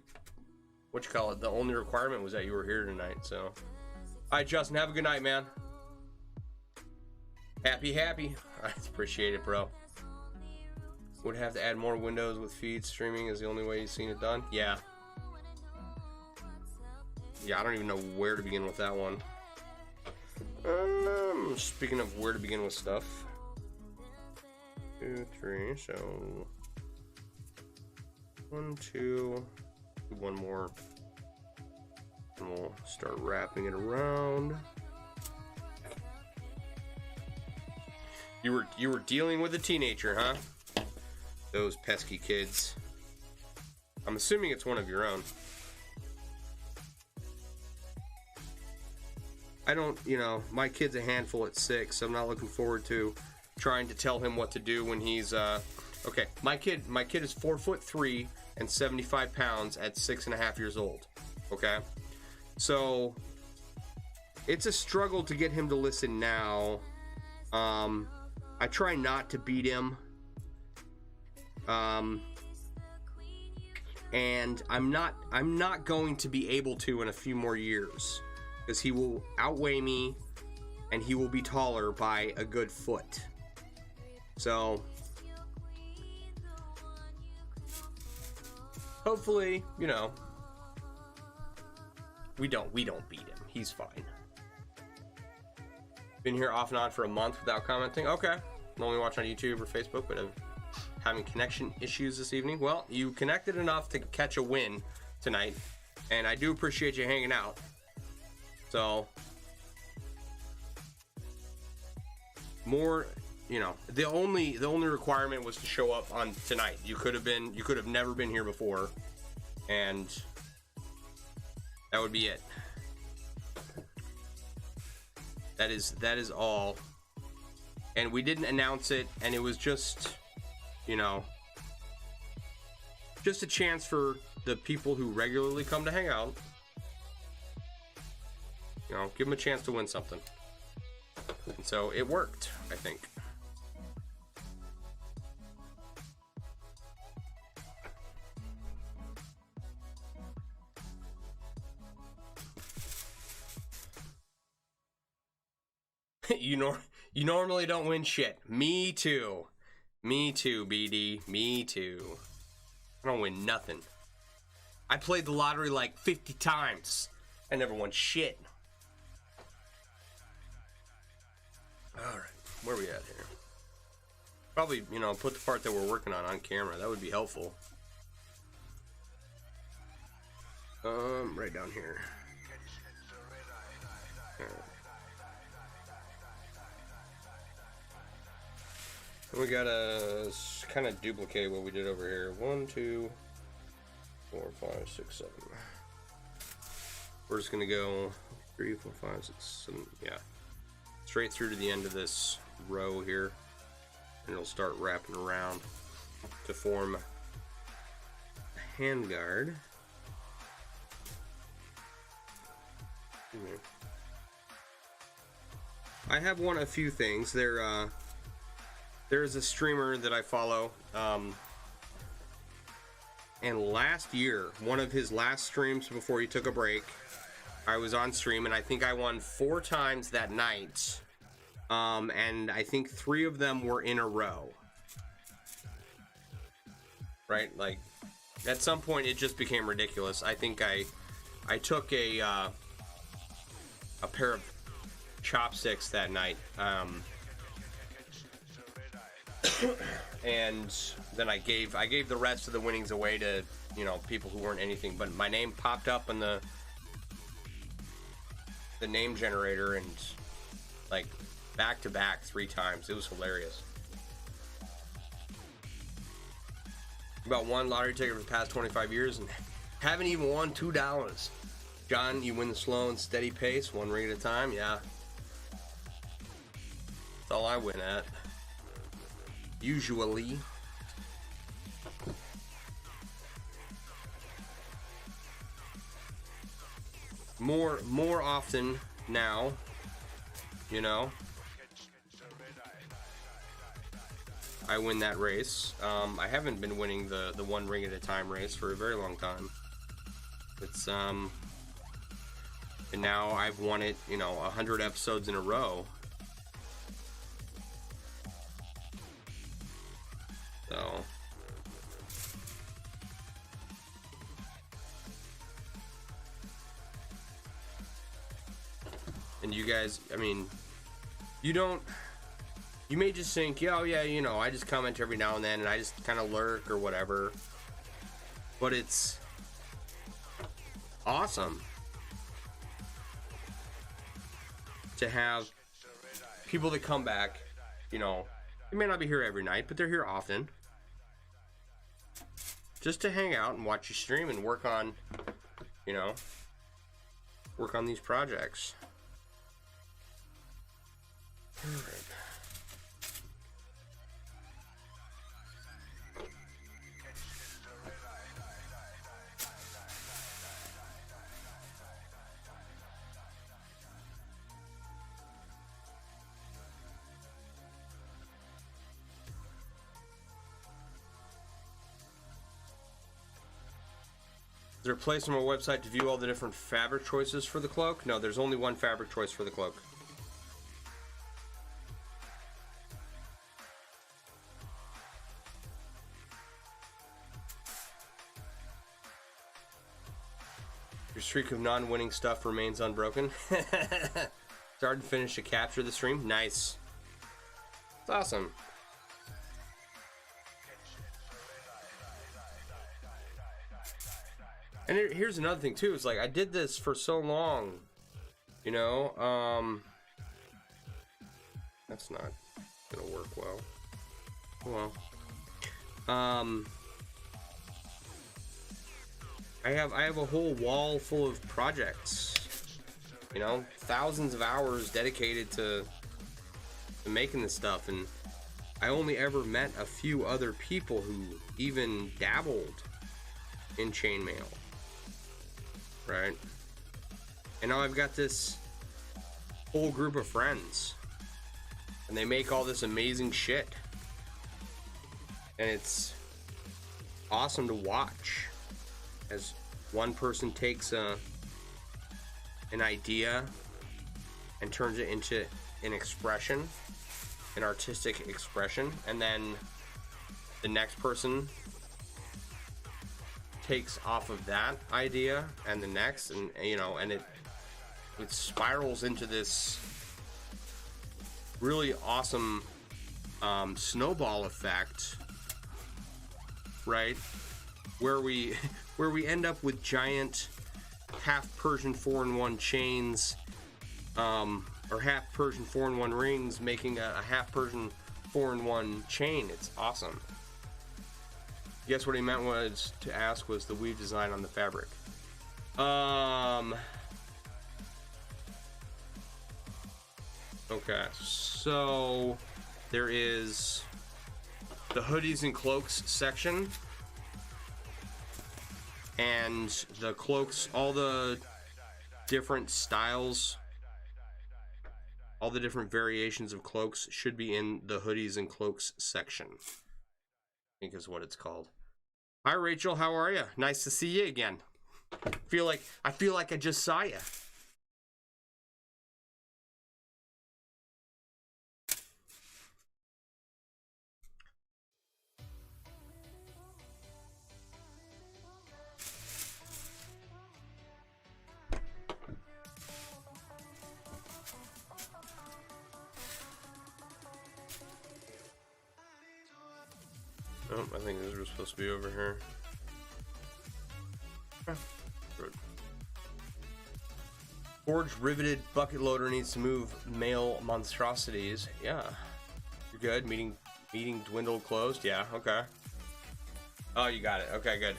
what you call it? The only requirement was that you were here tonight. So, all right, Justin, have a good night, man. Happy. I appreciate it, bro. Would have to add more windows with feed streaming is the only way you've seen it done. Yeah. Yeah, I don't even know where to begin with that one. Speaking of where to begin with stuff. 2, 3, so 1, 2, do one more, and we'll start wrapping it around. You were dealing with a teenager, huh? Those pesky kids. I'm assuming it's one of your own. I don't, you know, my kid's a handful at 6, so I'm not looking forward to trying to tell him what to do when he's, okay, my kid is 4'3" and 75 pounds at 6.5 years old, okay? So, it's a struggle to get him to listen now. I try not to beat him. And I'm not going to be able to in a few more years, because he will outweigh me and he will be taller by a good foot. So hopefully, you know, we don't beat him. He's fine. Been here off and on for a month without commenting. Okay. I'm only watching on YouTube or Facebook, but I'm having connection issues this evening. Well, you connected enough to catch a win tonight, and I do appreciate you hanging out. So, more, you know, the only requirement was to show up on tonight. You could have never been here before, and that would be it. That is all. And we didn't announce it, and it was just, you know, just a chance for the people who regularly come to hang out. You know, give them a chance to win something. And so it worked, I think. You normally don't win shit. Me too. Me too, BD. Me too. I don't win nothing. I played the lottery like 50 times. I never won shit. Alright, where are we at here? Probably, you know, put the part that we're working on camera. That would be helpful. Right down here. And we gotta kind of duplicate what we did over here. 1, 2, 4, 5, 6, 7. We're just gonna go 3, 4, 5, 6, 7. Yeah, straight through to the end of this row here. and it'll start wrapping around to form a handguard. I have a few things. There's a streamer that I follow, and last year, one of his last streams before he took a break, I was on stream, and I think I won 4 times that night, and I think 3 of them were in a row. Right? Like, at some point, it just became ridiculous. I think I took a pair of chopsticks that night, and then I gave the rest of the winnings away to, you know, people who weren't anything, but my name popped up in the name generator, and like back to back 3 times. It was hilarious. About one lottery ticket for the past 25 years and haven't even won $2. John, you win the slow and steady pace, 1 ring at a time. Yeah, that's all I win at. Usually. More often now, you know, I win that race. I haven't been winning the 1 ring at a time race for a very long time. It's and now I've won it, you know, 100 episodes in a row. So and you guys, I mean, you may just think, yeah, oh yeah, you know, I just comment every now and then and I just kind of lurk or whatever, but it's awesome to have people that come back. You know, they may not be here every night, but they're here often just to hang out and watch you stream and work on, you know, work on these projects. All right. Is there a place on my website to view all the different fabric choices for the cloak? No, there's only one fabric choice for the cloak. Your streak of non-winning stuff remains unbroken. Started and finished to capture the stream. Nice. It's awesome. And here's another thing too. It's like I did this for so long, you know. That's not gonna work well. Well, I have a whole wall full of projects. You know, thousands of hours dedicated to making this stuff, and I only ever met a few other people who even dabbled in chainmail. Right? And now I've got this whole group of friends, and they make all this amazing shit, and it's awesome to watch as one person takes an idea and turns it into an expression, an artistic expression, and then the next person takes off of that idea and the next, and you know, and it spirals into this really awesome snowball effect, right? Where we end up with giant half Persian 4-in-1 chains, or half Persian 4-in-1 rings, making a half Persian 4-in-1 chain. It's awesome. Guess what he meant was to ask was the weave design on the fabric. Okay, so there is the hoodies and cloaks section. And the cloaks, all the different styles, all the different variations of cloaks should be in the hoodies and cloaks section, I think is what it's called. Hi Rachel, how are you? Nice to see you again. I feel like I just saw you. Oh, I think these were supposed to be over here. Good. Forged riveted bucket loader needs to move male monstrosities. Yeah. You're good. Meeting dwindled closed. Yeah, okay. Oh, you got it. Okay, good.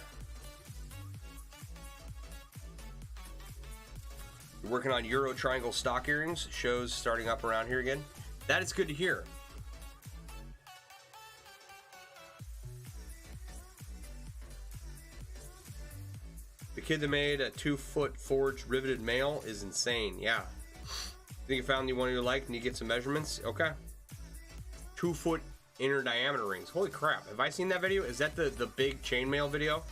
You're working on Euro Triangle stock earrings. Shows starting up around here again. That is good to hear. The kid that made a 2-foot forged riveted male is insane. Yeah. Think you found the one you like and you get some measurements? Okay. 2-foot inner diameter rings. Holy crap. Have I seen that video? Is that the big chainmail video?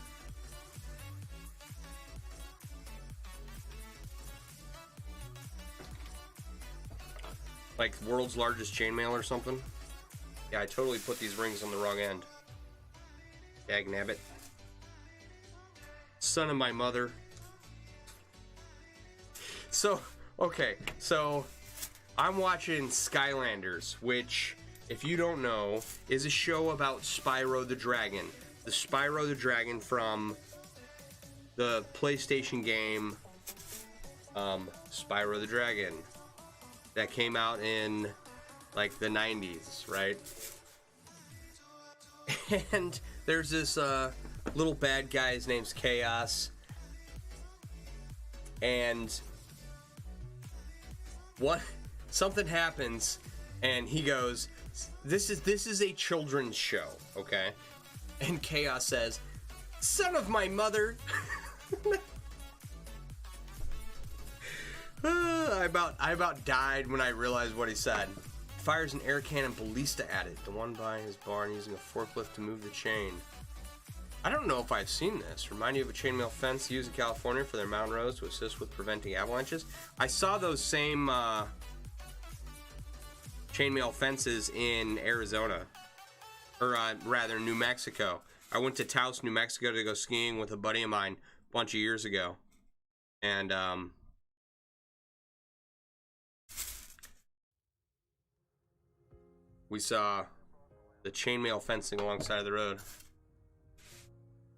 Like world's largest chainmail or something? Yeah, I totally put these rings on the wrong end. Dag nabbit. Son of my mother. So, okay, so I'm watching Skylanders, which, if you don't know, is a show about Spyro the Dragon. The Spyro the Dragon from the PlayStation game, Spyro the Dragon, that came out in, like, the 90s, right? And there's this, little bad guy, his name's Chaos, and something happens and he goes, this is a children's show, okay? And Chaos says, son of my mother. I about died when I realized what he said. Fires an air cannon ballista at it, the one by his barn, using a forklift to move the chain. I don't know if I've seen this. Remind you of a chainmail fence used in California for their mountain roads to assist with preventing avalanches. I saw those same chainmail fences in Arizona, or rather New Mexico. I went to Taos, New Mexico to go skiing with a buddy of mine a bunch of years ago, and we saw the chainmail fencing alongside of the road.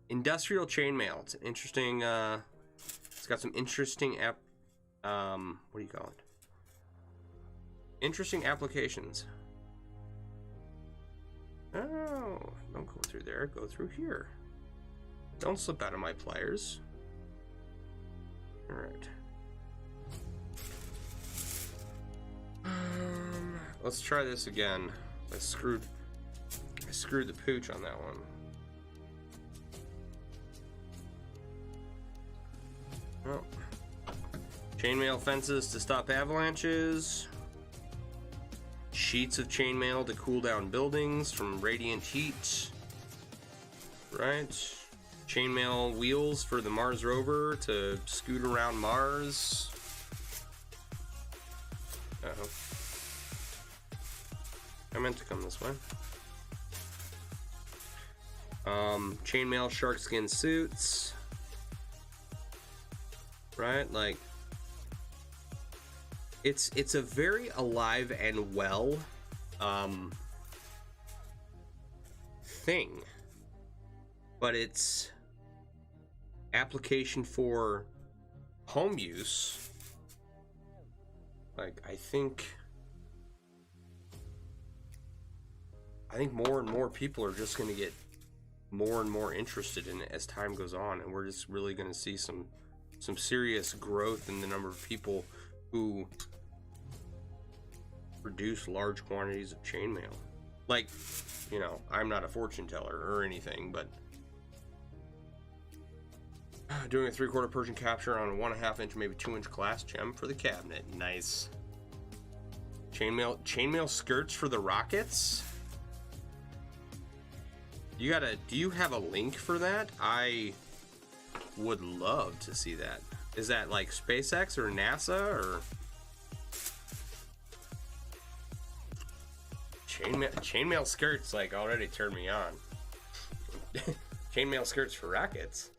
Industrial chainmail. It's an interesting, it's got some interesting what do you call it? Interesting applications. Oh, don't go through there, go through here. Don't slip out of my pliers. Alright. Let's try this again. I screwed the pooch on that one. Oh. Chainmail fences to stop avalanches. Sheets of chainmail to cool down buildings from radiant heat. Right. Chainmail wheels for the Mars rover to scoot around Mars. Uh-oh. I meant to come this way. Chainmail shark skin suits. Right, like it's a very alive and well thing, but its application for home use, like I think more and more people are just going to get more and more interested in it as time goes on, and we're just really going to see some serious growth in the number of people who produce large quantities of chainmail. Like, you know, I'm not a fortune teller or anything, but doing a 3/4 Persian capture on a 1.5 inch, maybe 2 inch glass gem for the cabinet. Nice. Chainmail skirts for the rockets. Do you have a link for that? I would love to see that. Is that like SpaceX or NASA or chainmail skirts? Like already turned me on. Chainmail skirts for rockets.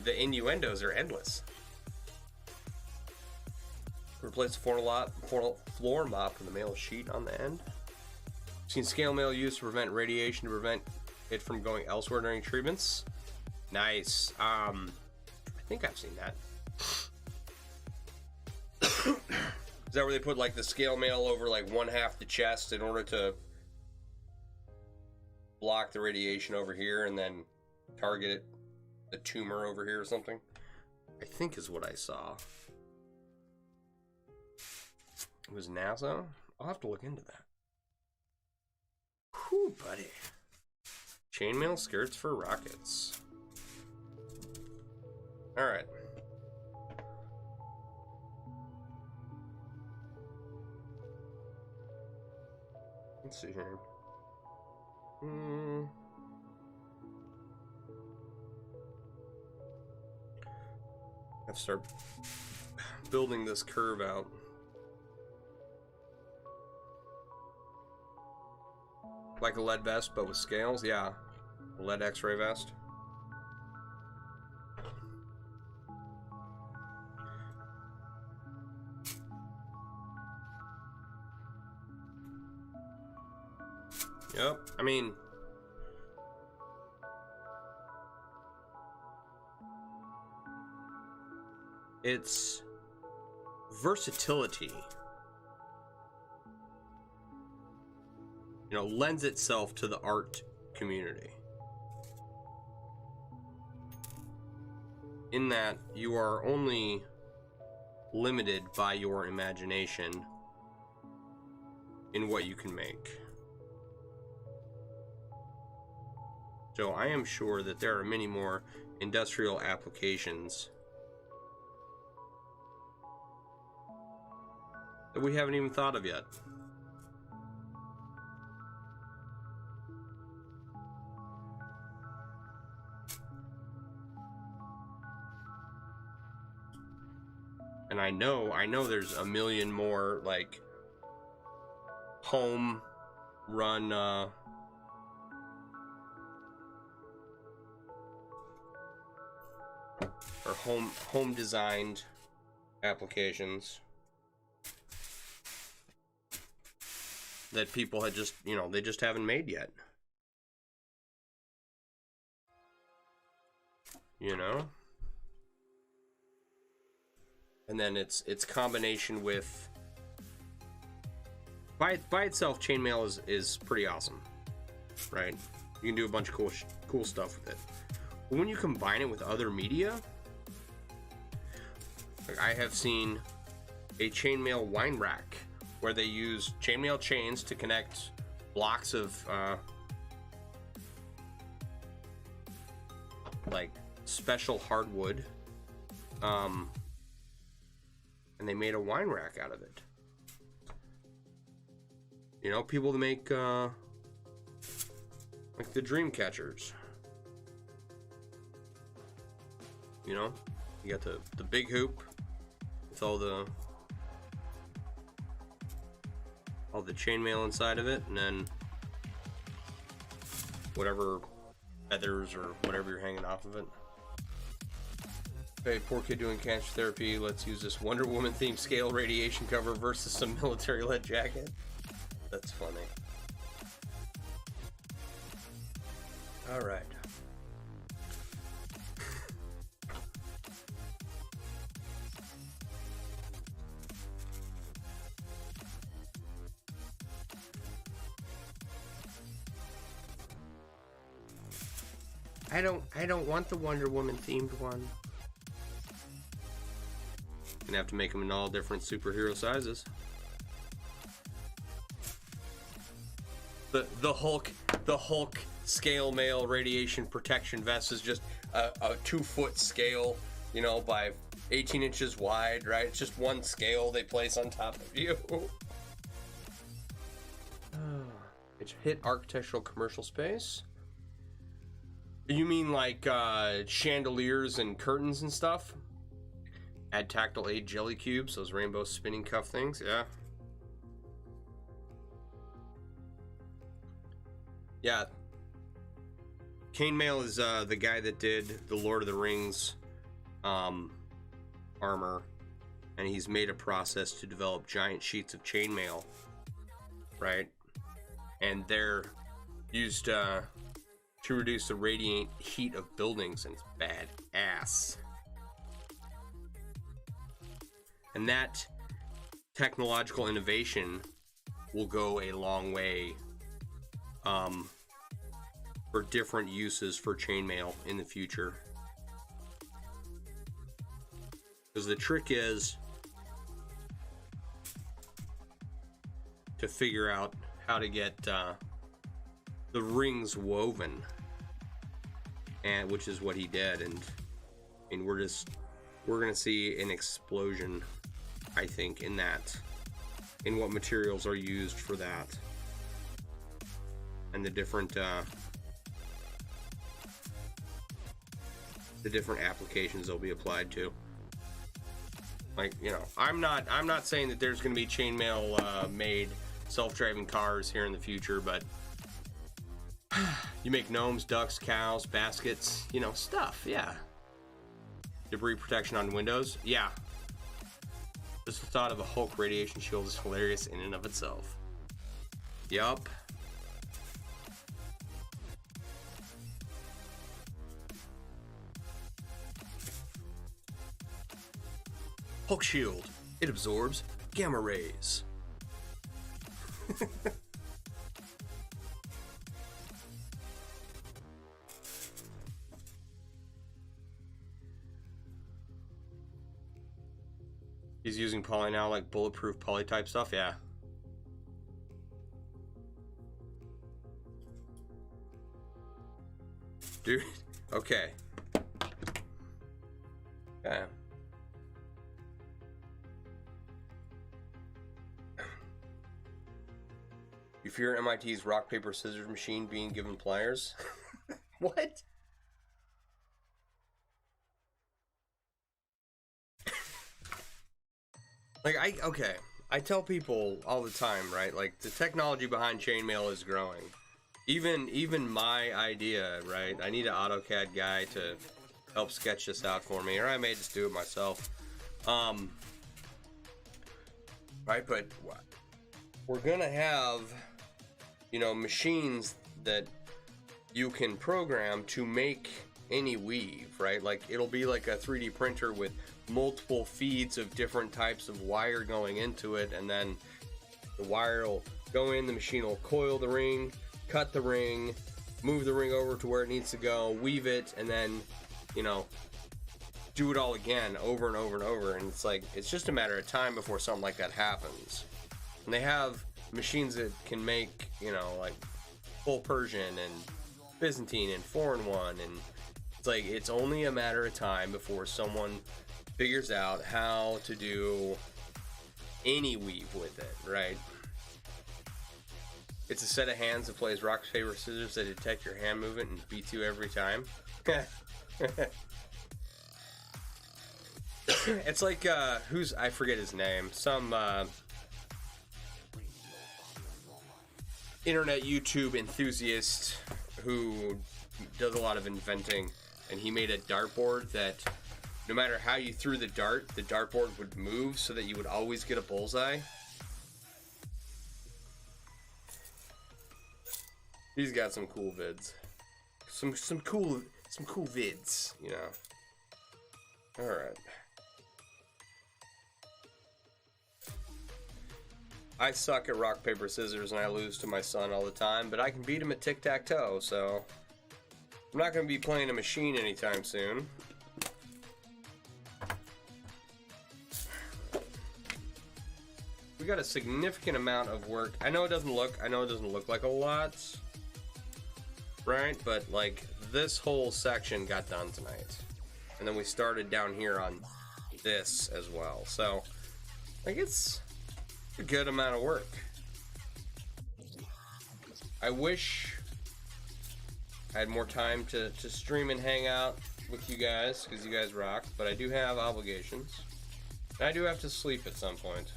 The innuendos are endless. Replace the floor mop with a mail sheet on the end. Seen scale mail used to prevent radiation, to prevent it from going elsewhere during treatments. Nice. I think I've seen that. Is that where they put like the scale mail over like 1/2 the chest in order to block the radiation over here and then target the tumor over here or something? I think is what I saw. It was NASA? I'll have to look into that. Whew, buddy. Chainmail skirts for rockets. Alright. Let's see here. I have to start building this curve out. Like a lead vest, but with scales? Yeah. A lead x-ray vest. Yep, I mean... It's versatility, you know, lends itself to the art community. In that you are only limited by your imagination in what you can make. So I am sure that there are many more industrial applications that we haven't even thought of yet. And I know there's a million more like home run or home designed applications that people had just, you know, they just haven't made yet. You know? And then it's combination with by itself, chainmail is pretty awesome, right? You can do a bunch of cool stuff with it. But when you combine it with other media, like I have seen a chainmail wine rack where they use chainmail chains to connect blocks of like special hardwood, and they made a wine rack out of it. You know, people that make like the dream catchers. You know, you got the big hoop with all the chainmail inside of it, and then whatever feathers or whatever you're hanging off of it. Hey, poor kid doing cancer therapy. Let's use this Wonder Woman themed scale radiation cover versus some military lead jacket. That's funny. All right. I don't want the Wonder Woman themed one. Gonna have to make them in all different superhero sizes. The Hulk scale mail radiation protection vest is just a 2-foot scale, you know, by 18 inches wide, right? It's just one scale they place on top of you. It hit architectural commercial space. You mean like chandeliers and curtains and stuff? Add tactile aid jelly cubes, those rainbow spinning cuff things, yeah. Yeah. Chainmail is the guy that did the Lord of the Rings armor, and he's made a process to develop giant sheets of chainmail, right? And they're used to reduce the radiant heat of buildings, and it's badass. And that technological innovation will go a long way for different uses for chainmail in the future. Because the trick is to figure out how to get the rings woven, and which is what he did. And we're gonna see an explosion, I think, in what materials are used for that, and the different applications they'll be applied to. Like, you know, I'm not saying that there's going to be chainmail made self-driving cars here in the future, but you make gnomes, ducks, cows, baskets, you know, stuff, yeah. Debris protection on windows, yeah. Just the thought of a Hulk radiation shield is hilarious in and of itself. Yup. Hulk shield. It absorbs gamma rays. He's using poly now, like bulletproof poly type stuff, yeah. Dude, okay. Okay. You fear MIT's rock, paper, scissors machine being given pliers? What? Like, I tell people all the time, right? Like, the technology behind chainmail is growing. Even my idea, right? I need an AutoCAD guy to help sketch this out for me, or I may just do it myself. Right, but we're gonna have, you know, machines that you can program to make any weave, right? Like, it'll be like a 3D printer with multiple feeds of different types of wire going into it, and then the wire will go in, the machine will coil the ring, cut the ring, move the ring over to where it needs to go, weave it, and then, you know, do it all again over and over and over. And it's like, it's just a matter of time before something like that happens. And they have machines that can make, you know, like full Persian and Byzantine and foreign one, and it's like, it's only a matter of time before someone figures out how to do any weave with it, right? It's a set of hands that plays rock, paper, scissors that detect your hand movement and beats you every time. It's like, I forget his name, some internet YouTube enthusiast who does a lot of inventing, and he made a dartboard that no matter how you threw the dartboard would move so that you would always get a bullseye. He's got some cool vids. Some cool vids, you know. Alright. I suck at rock, paper, scissors, and I lose to my son all the time, but I can beat him at tic-tac-toe, so I'm not going to be playing a machine anytime soon. we got a significant amount of work. I know it doesn't look like a lot, right? But like this whole section got done tonight, and then we started down here on this as well. So like it's a good amount of work. I wish I had more time to stream and hang out with you guys, because you guys rock, but I do have obligations. And I do have to sleep at some point.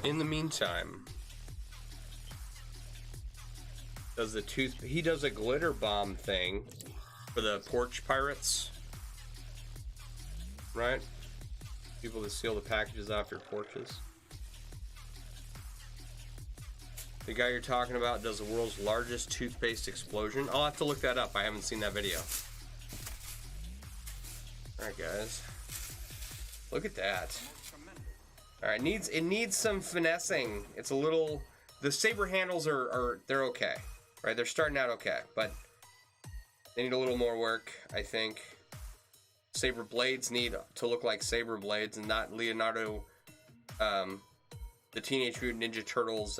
In the meantime, he does a glitter bomb thing for the porch pirates, right? People that steal the packages off your porches. The guy you're talking about does the world's largest toothpaste explosion. I'll have to look that up. I haven't seen that video. Alright, guys. Look at that. Alright, it needs some finessing. It's a little... The saber handles they're okay. Right? They're starting out okay, but they need a little more work, I think. Saber blades need to look like saber blades and not Leonardo, the Teenage Mutant Ninja Turtles,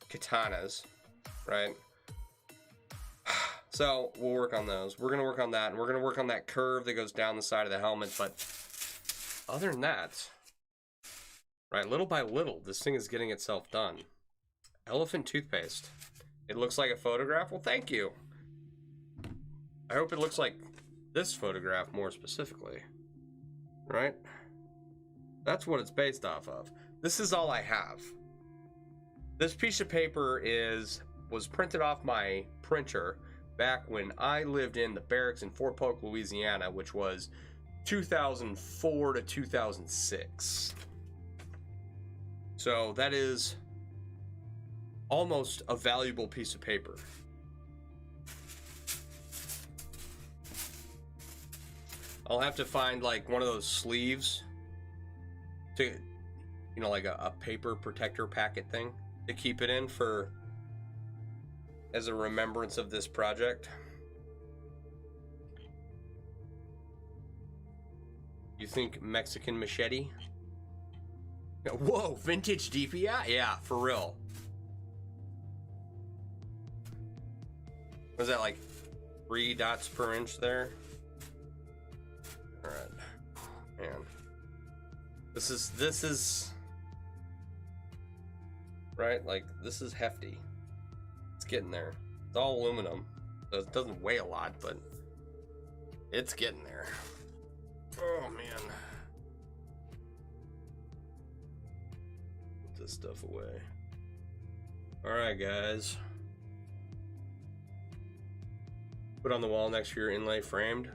katanas, right? So we'll work on those. We're gonna work on that, and we're gonna work on that curve that goes down the side of the helmet. But other than that, right, little by little, this thing is getting itself done. Elephant toothpaste. It looks like a photograph. Well, thank you. I hope it looks like this photograph more specifically, right? That's what it's based off of. This is all I have. This piece of paper was printed off my printer back when I lived in the barracks in Fort Polk, Louisiana, which was 2004 to 2006. So that is almost a valuable piece of paper. I'll have to find like one of those sleeves to, you know, like a paper protector packet thing to keep it in for as a remembrance of this project. You think Mexican machete? Whoa, vintage DPI? Yeah, for real. Was that like 3 dots per inch there? Alright. Man. This is right, like this is hefty. It's getting there. It's all aluminum. So it doesn't weigh a lot, but it's getting there. Oh man. Put this stuff away. Alright guys. Put on the wall next to your inlay framed.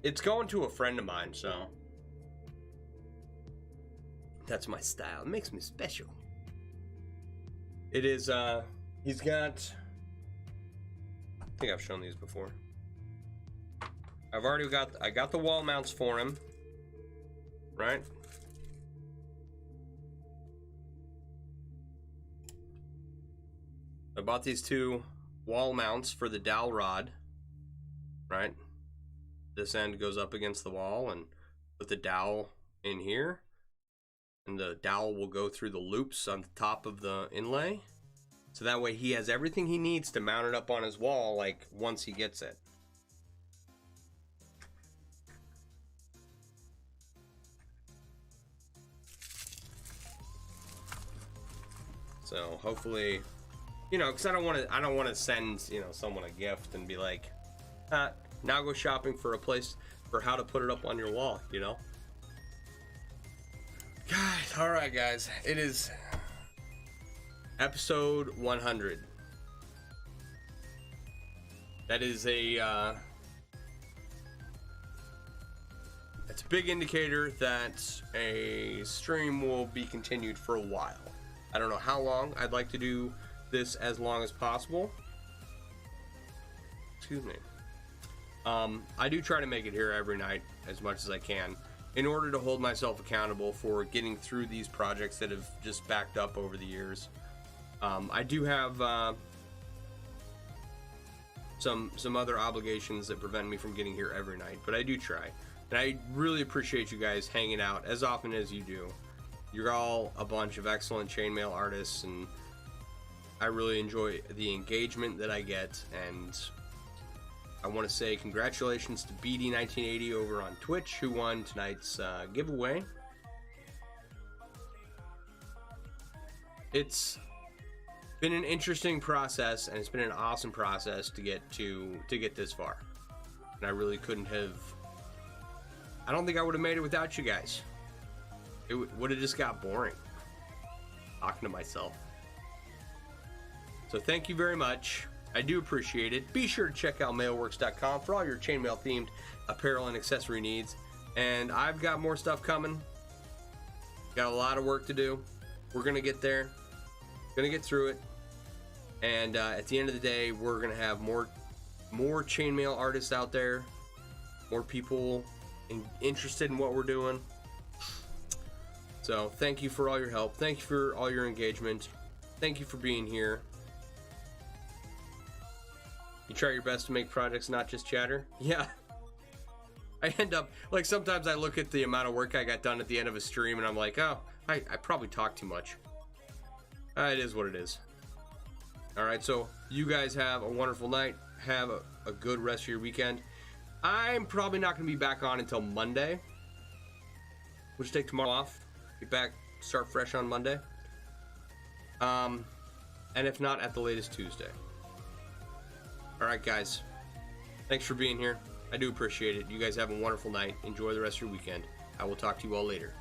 It's going to a friend of mine, so that's my style. It makes me special. It is, he's got, I think I've shown these before. I got the wall mounts for him, right? I bought these 2 wall mounts for the dowel rod, right? This end goes up against the wall and put the dowel in here, and the dowel will go through the loops on the top of the inlay, so that way he has everything he needs to mount it up on his wall, like once he gets it. So hopefully, you know, because I don't want to send, you know, someone a gift and be like, now go shopping for a place for how to put it up on your wall, you know? Guys, alright guys, it is episode 100. That is a, it's a big indicator that a stream will be continued for a while. I don't know how long. I'd like to do this as long as possible. Excuse me. I do try to make it here every night as much as I can in order to hold myself accountable for getting through these projects that have just backed up over the years. I do have some other obligations that prevent me from getting here every night, but I do try. And I really appreciate you guys hanging out as often as you do. You're all a bunch of excellent chainmail artists, and I really enjoy the engagement that I get. And I want to say congratulations to BD1980 over on Twitch, who won tonight's giveaway. It's been an interesting process, and it's been an awesome process to get this far. And I really couldn't have. I don't think I would have made it without you guys. It would have just got boring talking to myself. So thank you very much. I do appreciate it. Be sure to check out MailleWerX.com for all your chainmail themed apparel and accessory needs. And I've got more stuff coming. Got a lot of work to do. We're gonna get there. Gonna get through it. And at the end of the day, we're gonna have more chainmail artists out there, more people interested in what we're doing. So thank you for all your help. Thank you for all your engagement. Thank you for being here. You try your best to make projects not just chatter. Yeah. I end up, like, sometimes I look at the amount of work I got done at the end of a stream and I'm like, oh, I probably talked too much. It is what it is. Alright, so you guys have a wonderful night. Have a good rest of your weekend. I'm probably not going to be back on until Monday. We'll just take tomorrow off. Get back, start fresh on Monday. And if not, at the latest Tuesday. Alright, guys. Thanks for being here. I do appreciate it. You guys have a wonderful night. Enjoy the rest of your weekend. I will talk to you all later.